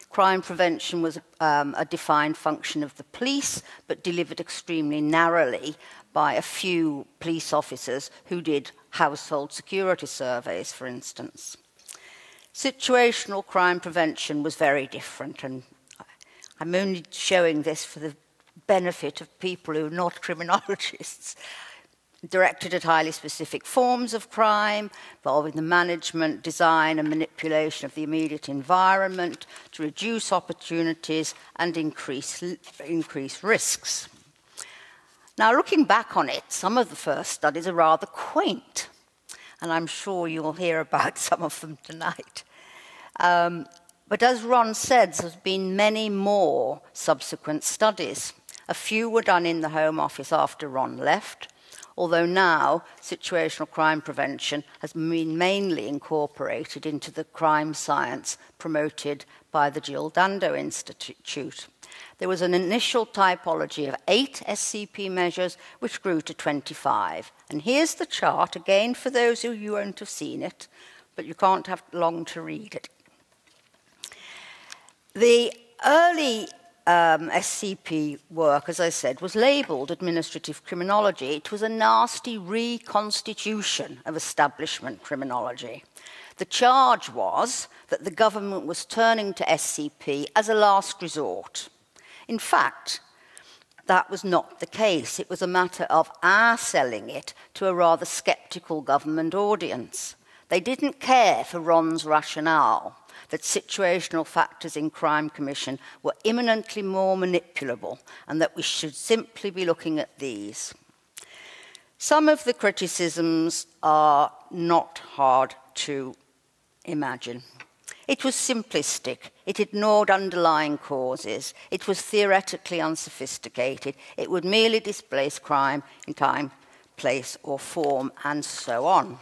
Crime prevention was a defined function of the police, but delivered extremely narrowly by a few police officers who did household security surveys, for instance. Situational crime prevention was very different, and I'm only showing this for the benefit of people who are not criminologists. Directed at highly specific forms of crime, involving the management, design and manipulation of the immediate environment to reduce opportunities and increase risks. Now, looking back on it, some of the first studies are rather quaint, and I'm sure you'll hear about some of them tonight. But as Ron said, there's been many more subsequent studies. A few were done in the Home Office after Ron left, although now situational crime prevention has been mainly incorporated into the crime science promoted by the Jill Dando Institute. There was an initial typology of 8 SCP measures, which grew to 25. And here's the chart, again, for those of you who won't have seen it, but you can't have long to read it. The early SCP work, as I said, was labelled administrative criminology. It was a nasty reconstitution of establishment criminology. The charge was that the government was turning to SCP as a last resort. In fact, that was not the case. It was a matter of our selling it to a rather sceptical government audience. They didn't care for Ron's rationale that situational factors in crime commission were imminently more manipulable and that we should simply be looking at these. Some of the criticisms are not hard to imagine. It was simplistic. It ignored underlying causes. It was theoretically unsophisticated. It would merely displace crime in time, place, or form, and so on.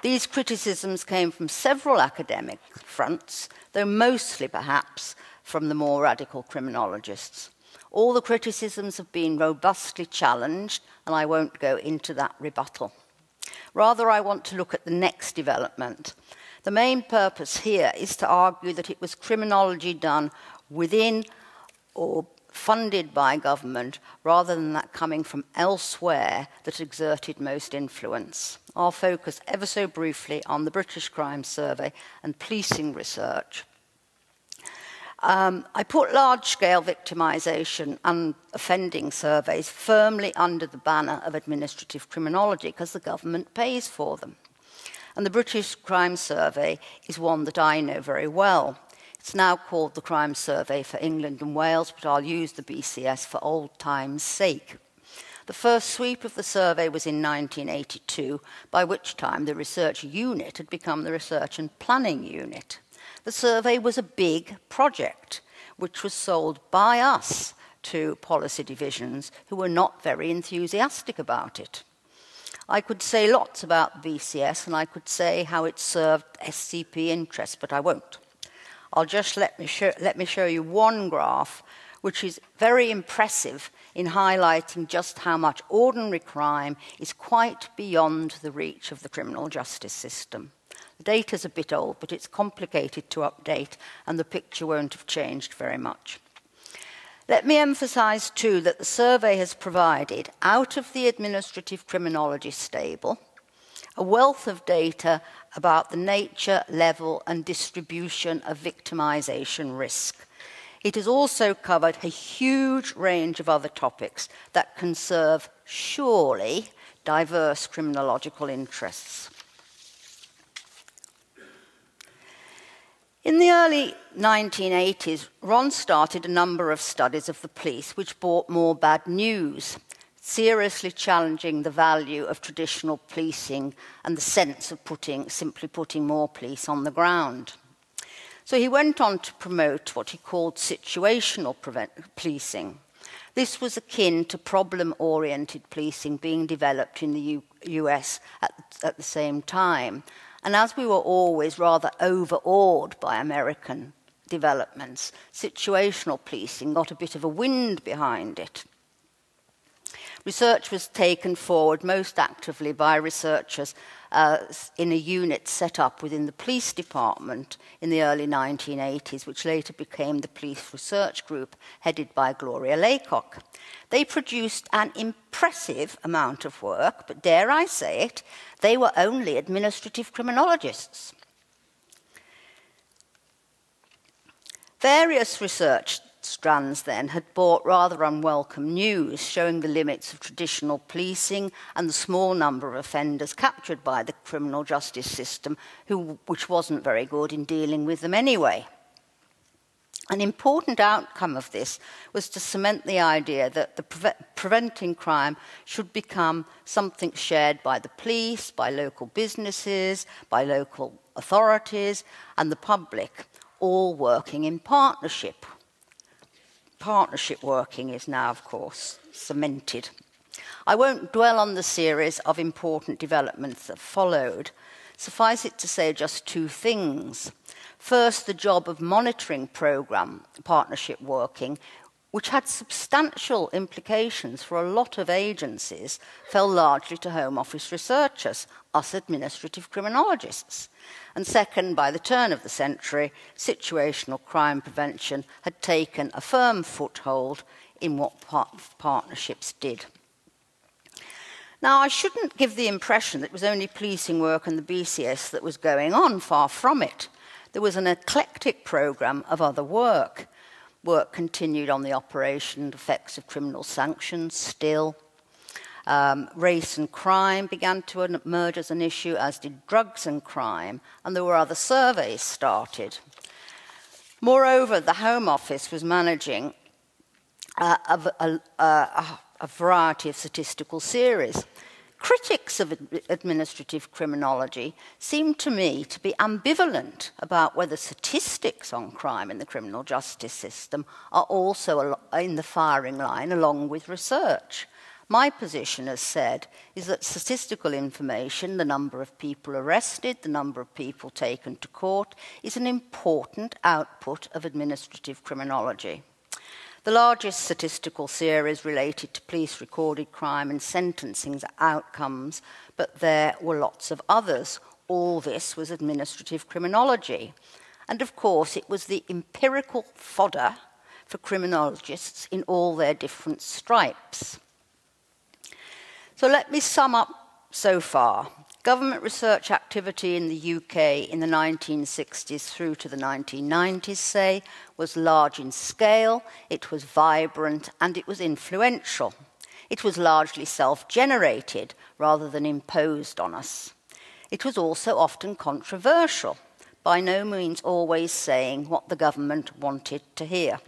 These criticisms came from several academic fronts, though mostly, perhaps, from the more radical criminologists. All the criticisms have been robustly challenged, and I won't go into that rebuttal. Rather, I want to look at the next development. The main purpose here is to argue that it was criminology done within or funded by government, rather than that coming from elsewhere, that exerted most influence. I'll focus ever so briefly on the British Crime Survey and policing research. I put large-scale victimisation and offending surveys firmly under the banner of administrative criminology because the government pays for them. And the British Crime Survey is one that I know very well. It's now called the Crime Survey for England and Wales, but I'll use the BCS for old time's sake. The first sweep of the survey was in 1982, by which time the research unit had become the research and planning unit. The survey was a big project, which was sold by us to policy divisions who were not very enthusiastic about it. I could say lots about BCS, and I could say how it served SCP interests, but I won't. I'll just let me show you one graph, which is very impressive in highlighting just how much ordinary crime is quite beyond the reach of the criminal justice system. The data's a bit old, but it's complicated to update, and the picture won't have changed very much. Let me emphasize, too, that the survey has provided, out of the administrative criminology stable, a wealth of data about the nature, level, and distribution of victimization risk. It has also covered a huge range of other topics that can serve, surely, diverse criminological interests. In the early 1980s, Ron started a number of studies of the police which brought more bad news, seriously challenging the value of traditional policing and the sense of simply putting more police on the ground. So he went on to promote what he called situational policing. This was akin to problem-oriented policing being developed in the US at the same time. And as we were always rather overawed by American developments, situational policing got a bit of a wind behind it. Research was taken forward most actively by researchers in a unit set up within the police department in the early 1980s, which later became the Police Research Group, headed by Gloria Laycock. They produced an impressive amount of work, but dare I say it, they were only administrative criminologists. Various research strands then had brought rather unwelcome news, showing the limits of traditional policing and the small number of offenders captured by the criminal justice system, which wasn't very good in dealing with them anyway. An important outcome of this was to cement the idea that preventing crime should become something shared by the police, by local businesses, by local authorities, and the public, all working in partnership. Partnership working is now, of course, cemented. I won't dwell on the series of important developments that followed. Suffice it to say just two things. First, the job of monitoring programme partnership working, which had substantial implications for a lot of agencies, fell largely to Home Office researchers, us administrative criminologists. And second, by the turn of the century, situational crime prevention had taken a firm foothold in what partnerships did. Now, I shouldn't give the impression that it was only policing work and the BCS that was going on, far from it. There was an eclectic programme of other work. Work continued on the operation and effects of criminal sanctions still. Race and crime began to emerge as an issue, as did drugs and crime, and there were other surveys started. Moreover, the Home Office was managing a variety of statistical series. Critics of administrative criminology seem to me to be ambivalent about whether statistics on crime in the criminal justice system are also in the firing line along with research. My position, as said, is that statistical information, the number of people arrested, the number of people taken to court, is an important output of administrative criminology. The largest statistical series related to police recorded crime and sentencing outcomes, but there were lots of others. All this was administrative criminology. And of course, it was the empirical fodder for criminologists in all their different stripes. So let me sum up so far. Government research activity in the UK in the 1960s through to the 1990s, say, was large in scale, it was vibrant, and it was influential. It was largely self-generated rather than imposed on us. It was also often controversial, by no means always saying what the government wanted to hear.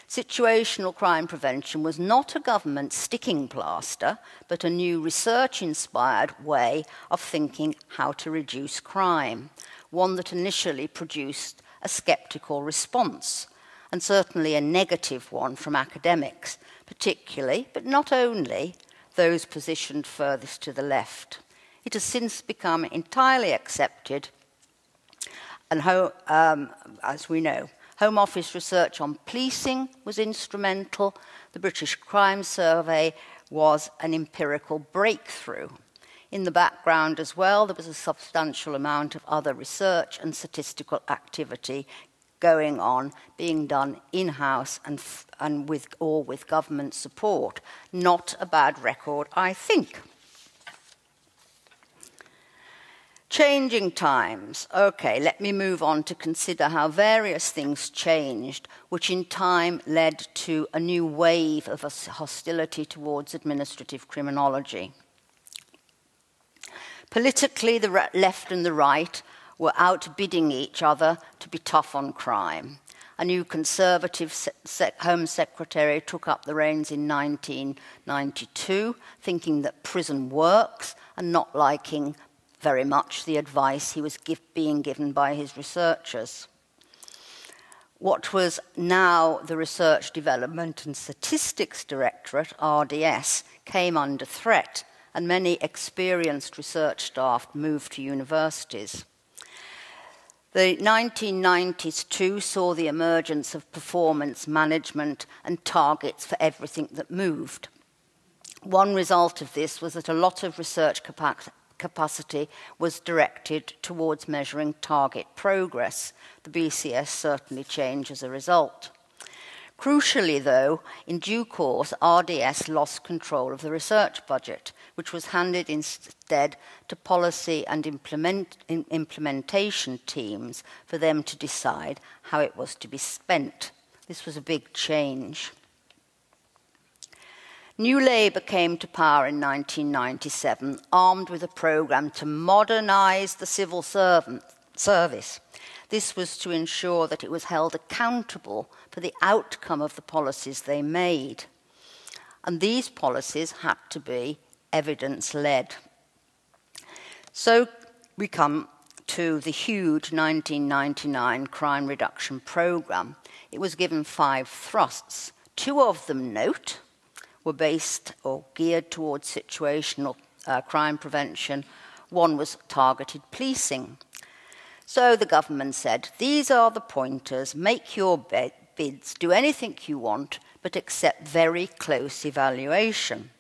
Situational crime prevention was not a government sticking plaster, but a new research-inspired way of thinking how to reduce crime, one that initially produced a sceptical response, and certainly a negative one from academics, particularly, but not only, those positioned furthest to the left. It has since become entirely accepted, and as we know, Home Office research on policing was instrumental. The British Crime Survey was an empirical breakthrough. In the background as well, there was a substantial amount of other research and statistical activity going on, being done in-house and with government support. Not a bad record, I think. Changing times. Okay, let me move on to consider how various things changed, which in time led to a new wave of hostility towards administrative criminology. Politically, the left and the right were outbidding each other to be tough on crime. A new Conservative Home Secretary took up the reins in 1992, thinking that prison works and not liking very much the advice he was being given by his researchers. What was now the Research Development and Statistics Directorate, RDS, came under threat, and many experienced research staff moved to universities. The 1990s too saw the emergence of performance management and targets for everything that moved. One result of this was that a lot of research capacity was directed towards measuring target progress. The BCS certainly changed as a result. Crucially, though, in due course, RDS lost control of the research budget, which was handed instead to policy and implementation teams for them to decide how it was to be spent. This was a big change. New Labour came to power in 1997, armed with a programme to modernise the civil service. This was to ensure that it was held accountable for the outcome of the policies they made. And these policies had to be evidence-led. So we come to the huge 1999 crime reduction programme. It was given 5 thrusts. 2 of them, note, were based or geared towards situational crime prevention. 1 was targeted policing. So the government said, these are the pointers, make your bids, do anything you want, but accept very close evaluation.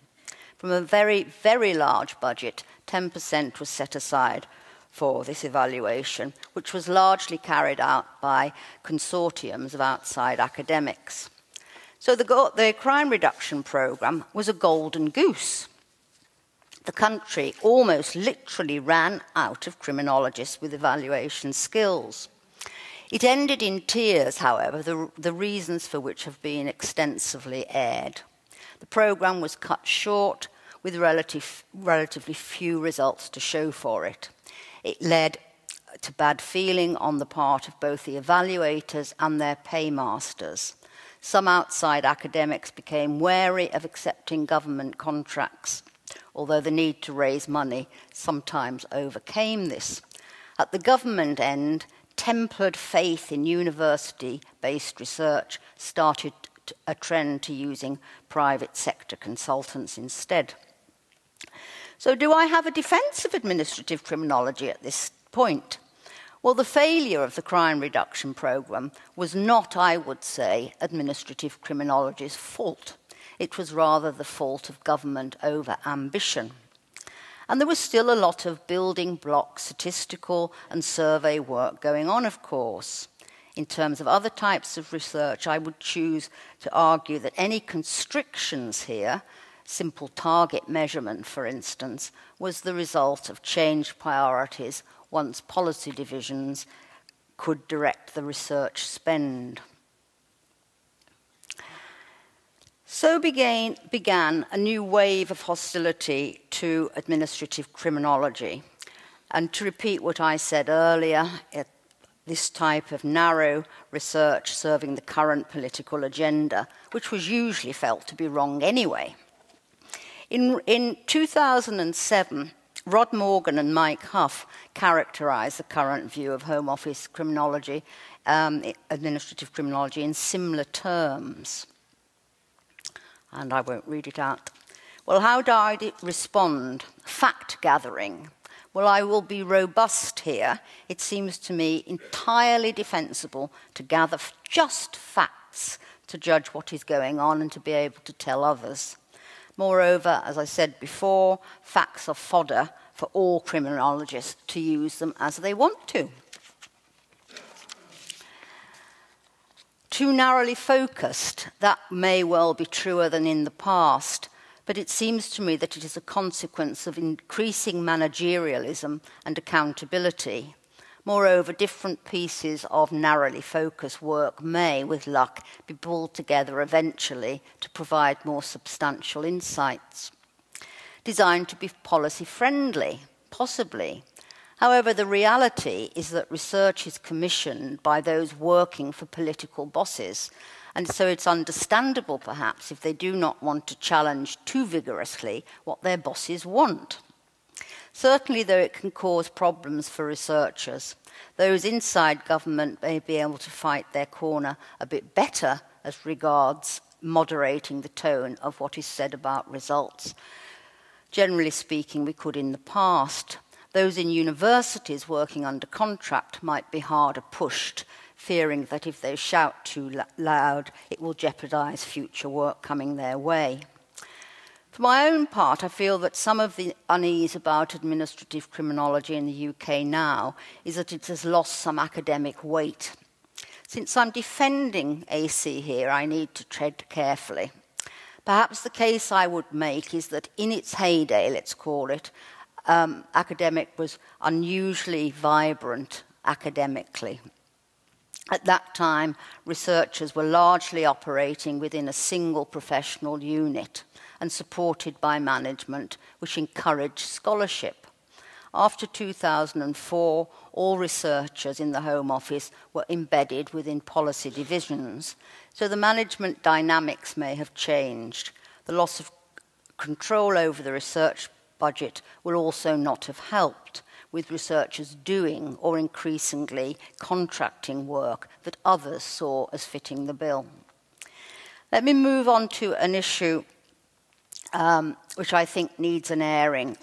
From a very, very large budget, 10% was set aside for this evaluation, which was largely carried out by consortiums of outside academics. So the crime reduction programme was a golden goose. The country almost literally ran out of criminologists with evaluation skills. It ended in tears, however, the reasons for which have been extensively aired. The programme was cut short with relatively few results to show for it. It led to bad feeling on the part of both the evaluators and their paymasters. Some outside academics became wary of accepting government contracts, although the need to raise money sometimes overcame this. At the government end, tempered faith in university-based research started a trend to using private sector consultants instead. So do I have a defence of administrative criminology at this point? Well, the failure of the crime reduction programme was not, I would say, administrative criminology's fault. It was rather the fault of government over-ambition. And there was still a lot of building block statistical and survey work going on, of course. In terms of other types of research, I would choose to argue that any constrictions here, simple target measurement, for instance, was the result of changed priorities once policy divisions could direct the research spend. So began a new wave of hostility to administrative criminology. And to repeat what I said earlier, this type of narrow research serving the current political agenda, which was usually felt to be wrong anyway. In 2007, Rod Morgan and Mike Huff characterised the current view of Home Office criminology, administrative criminology, in similar terms. And I won't read it out. Well, how did I respond? Fact gathering. Well, I will be robust here. It seems to me entirely defensible to gather just facts to judge what is going on and to be able to tell others. Moreover, as I said before, facts are fodder for all criminologists to use them as they want to. Too narrowly focused, that may well be truer than in the past, but it seems to me that it is a consequence of increasing managerialism and accountability. Moreover, different pieces of narrowly focused work may, with luck, be pulled together eventually to provide more substantial insights. Designed to be policy-friendly, possibly. However, the reality is that research is commissioned by those working for political bosses, and so it's understandable, perhaps, if they do not want to challenge too vigorously what their bosses want. Certainly, though, it can cause problems for researchers. Those inside government may be able to fight their corner a bit better as regards moderating the tone of what is said about results. Generally speaking, we could in the past. Those in universities working under contract might be harder pushed, fearing that if they shout too loud, it will jeopardize future work coming their way. For my own part, I feel that some of the unease about administrative criminology in the UK now is that it has lost some academic weight. Since I'm defending AC here, I need to tread carefully. Perhaps the case I would make is that in its heyday, let's call it, academic was unusually vibrant academically. At that time, researchers were largely operating within a single professional unit and supported by management, which encouraged scholarship. After 2004, all researchers in the Home Office were embedded within policy divisions, so the management dynamics may have changed. The loss of control over the research budget will also not have helped, with researchers doing or increasingly contracting work that others saw as fitting the bill. Let me move on to an issue which I think needs an airing,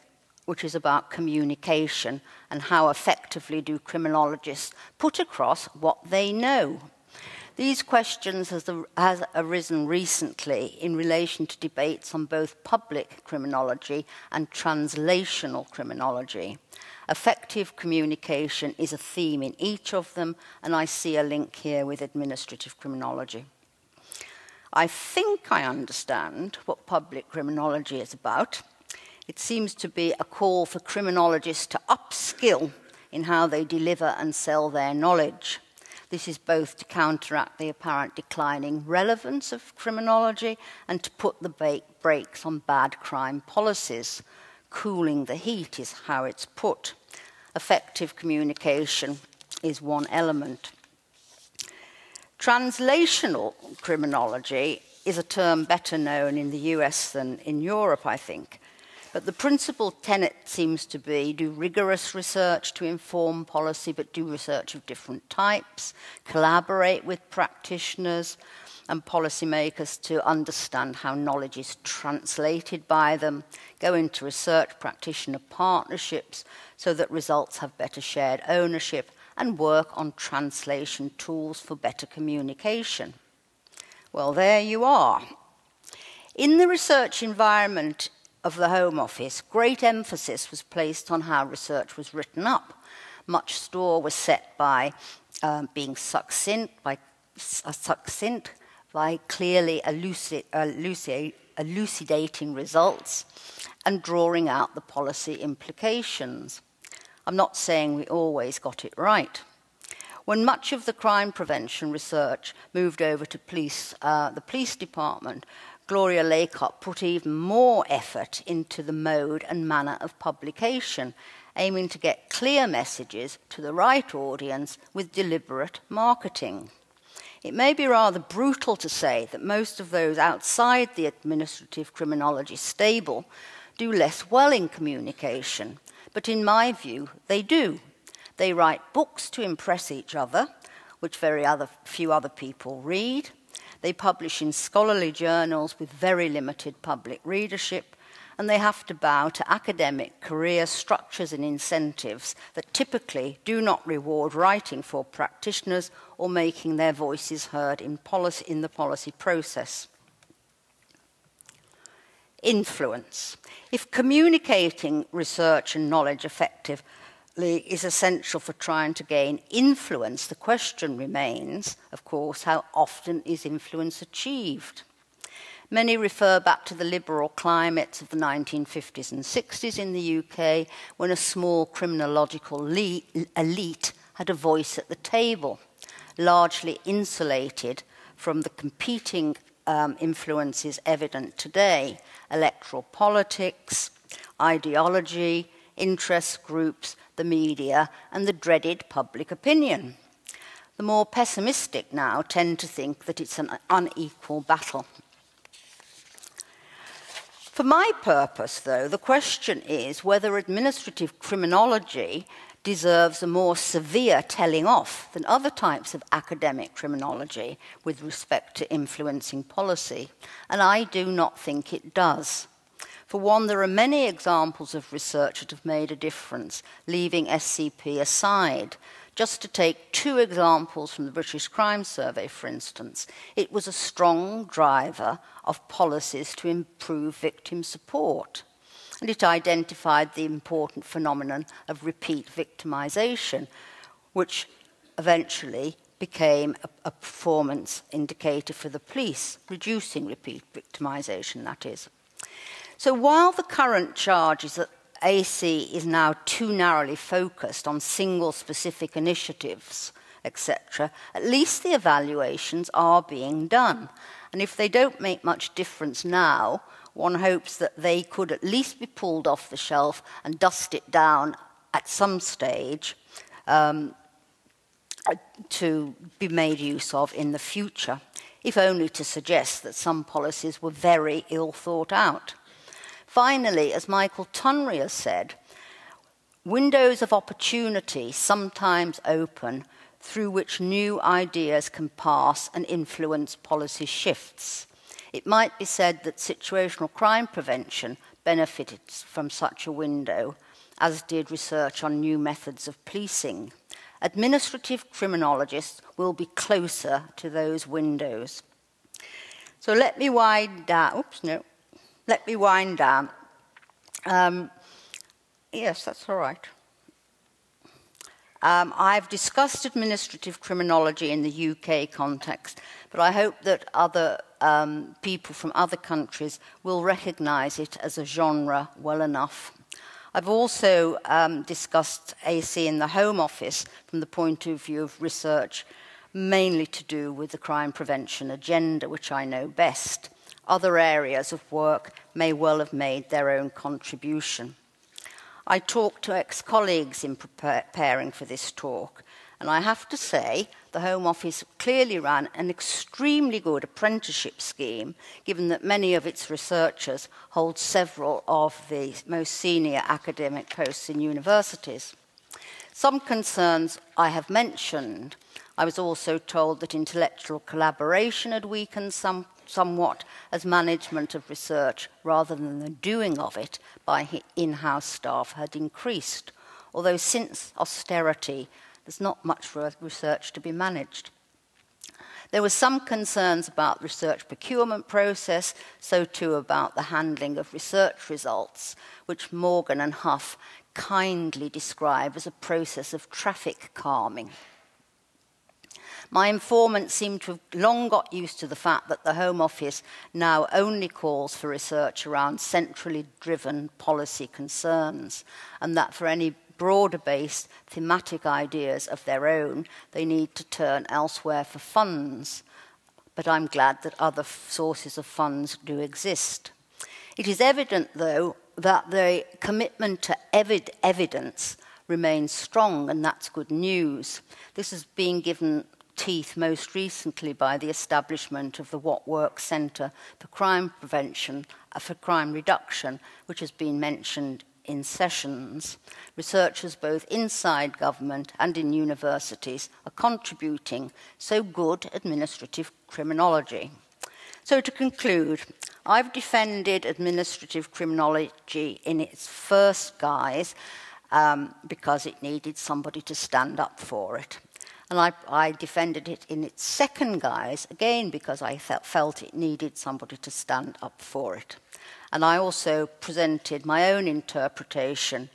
which is about communication and how effectively do criminologists put across what they know. These questions has arisen recently in relation to debates on both public criminology and translational criminology. Effective communication is a theme in each of them, and I see a link here with administrative criminology. I think I understand what public criminology is about. It seems to be a call for criminologists to upskill in how they deliver and sell their knowledge. This is both to counteract the apparent declining relevance of criminology and to put the brakes on bad crime policies. Cooling the heat is how it's put. Effective communication is one element. Translational criminology is a term better known in the US than in Europe, I think. But the principal tenet seems to be do rigorous research to inform policy, but do research of different types, collaborate with practitioners and policymakers to understand how knowledge is translated by them, go into research practitioner partnerships so that results have better shared ownership, and work on translation tools for better communication. Well, there you are. In the research environment of the Home Office, great emphasis was placed on how research was written up. Much store was set by being succinct, by clearly elucidating results and drawing out the policy implications. I'm not saying we always got it right. When much of the crime prevention research moved over to the police department, Gloria Laycott put even more effort into the mode and manner of publication, aiming to get clear messages to the right audience with deliberate marketing. It may be rather brutal to say that most of those outside the administrative criminology stable do less well in communication, but in my view, they do. They write books to impress each other, which few other people read. They publish in scholarly journals with very limited public readership, and they have to bow to academic career structures and incentives that typically do not reward writing for practitioners or making their voices heard in the policy process. Influence. If communicating research and knowledge effectively is essential for trying to gain influence, the question remains, of course, how often is influence achieved? Many refer back to the liberal climates of the 1950s and 60s in the UK, when a small criminological elite had a voice at the table, largely insulated from the competing influences evident today: electoral politics, ideology, interest groups, the media, and the dreaded public opinion. The more pessimistic now tend to think that it's an unequal battle. For my purpose, though, the question is whether administrative criminology deserves a more severe telling off than other types of academic criminology with respect to influencing policy, and I do not think it does. For one, there are many examples of research that have made a difference, leaving SCP aside. Just to take two examples from the British Crime Survey, for instance, it was a strong driver of policies to improve victim support. And it identified the important phenomenon of repeat victimization, which eventually became a performance indicator for the police, reducing repeat victimization, that is. So while the current charge is that AC is now too narrowly focused on single specific initiatives, etc., at least the evaluations are being done. And if they don't make much difference now, one hopes that they could at least be pulled off the shelf and dusted down at some stage to be made use of in the future, if only to suggest that some policies were very ill thought out. Finally, as Michael Tunry has said, windows of opportunity sometimes open through which new ideas can pass and influence policy shifts. It might be said that situational crime prevention benefited from such a window, as did research on new methods of policing. Administrative criminologists will be closer to those windows. So let me wind down. Let me wind down. Yes, that's all right. I've discussed administrative criminology in the UK context, but I hope that other people from other countries will recognise it as a genre well enough. I've also discussed AC in the Home Office from the point of view of research mainly to do with the crime prevention agenda, which I know best. Other areas of work may well have made their own contribution. I talked to ex-colleagues in preparing for this talk, and I have to say the Home Office clearly ran an extremely good apprenticeship scheme, given that many of its researchers hold several of the most senior academic posts in universities. Some concerns I have mentioned. I was also told that intellectual collaboration had weakened somewhat as management of research, rather than the doing of it by in-house staff, had increased, although since austerity, there's not much research to be managed. There were some concerns about the research procurement process, so too about the handling of research results, which Morgan and Huff kindly describe as a process of traffic calming. My informant seemed to have long got used to the fact that the Home Office now only calls for research around centrally driven policy concerns, and that for any broader-based thematic ideas of their own, they need to turn elsewhere for funds. But I'm glad that other sources of funds do exist. It is evident, though, that the commitment to evidence remains strong, and that's good news. This has been given teeth most recently by the establishment of the What Works Centre for Crime Prevention, for Crime Reduction, which has been mentioned in sessions. Researchers both inside government and in universities are contributing, so good administrative criminology. So to conclude, I've defended administrative criminology in its first guise because it needed somebody to stand up for it. And I defended it in its second guise, again, because I felt it needed somebody to stand up for it. And I also presented my own interpretation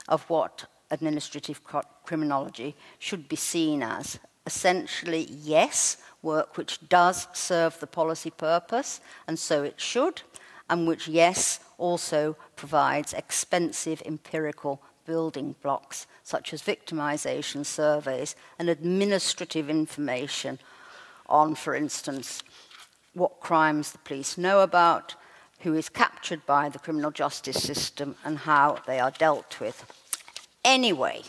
of what administrative criminology should be seen as. Essentially, yes, work which does serve the policy purpose, and so it should, and which, yes, also provides expensive empirical building blocks, such as victimization surveys and administrative information on, for instance, what crimes the police know about, who is captured by the criminal justice system and how they are dealt with. Anyway,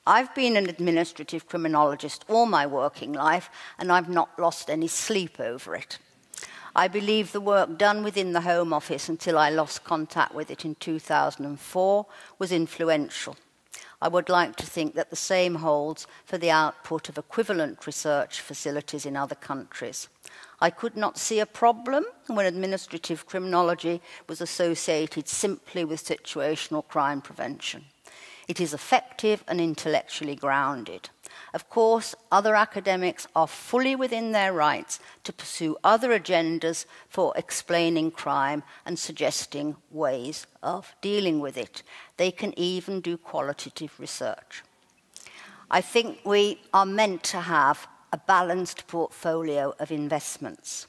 I've been an administrative criminologist all my working life, and I've not lost any sleep over it. I believe the work done within the Home Office until I lost contact with it in 2004 was influential. I would like to think that the same holds for the output of equivalent research facilities in other countries. I could not see a problem when administrative criminology was associated simply with situational crime prevention. It is effective and intellectually grounded. Of course, other academics are fully within their rights to pursue other agendas for explaining crime and suggesting ways of dealing with it. They can even do qualitative research. I think we are meant to have a balanced portfolio of investments.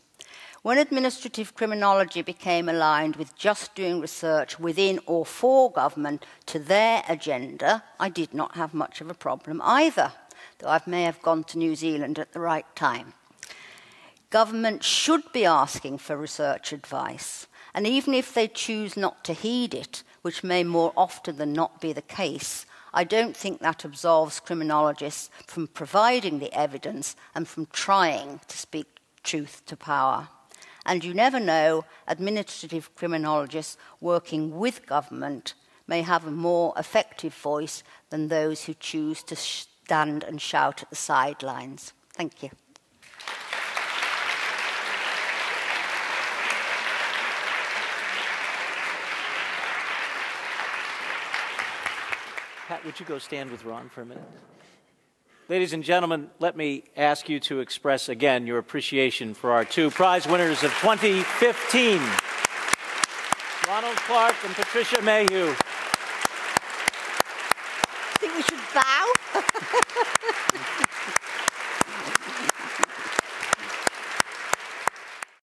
When administrative criminology became aligned with just doing research within or for government to their agenda, I did not have much of a problem either, though I may have gone to New Zealand at the right time. Government should be asking for research advice, and even if they choose not to heed it, which may more often than not be the case, I don't think that absolves criminologists from providing the evidence and from trying to speak truth to power. And you never know, administrative criminologists working with government may have a more effective voice than those who choose to stand and shout at the sidelines. Thank you. Pat, would you go stand with Ron for a minute? Ladies and gentlemen, let me ask you to express again your appreciation for our two prize winners of 2015, Ronald Clarke and Patricia Mayhew.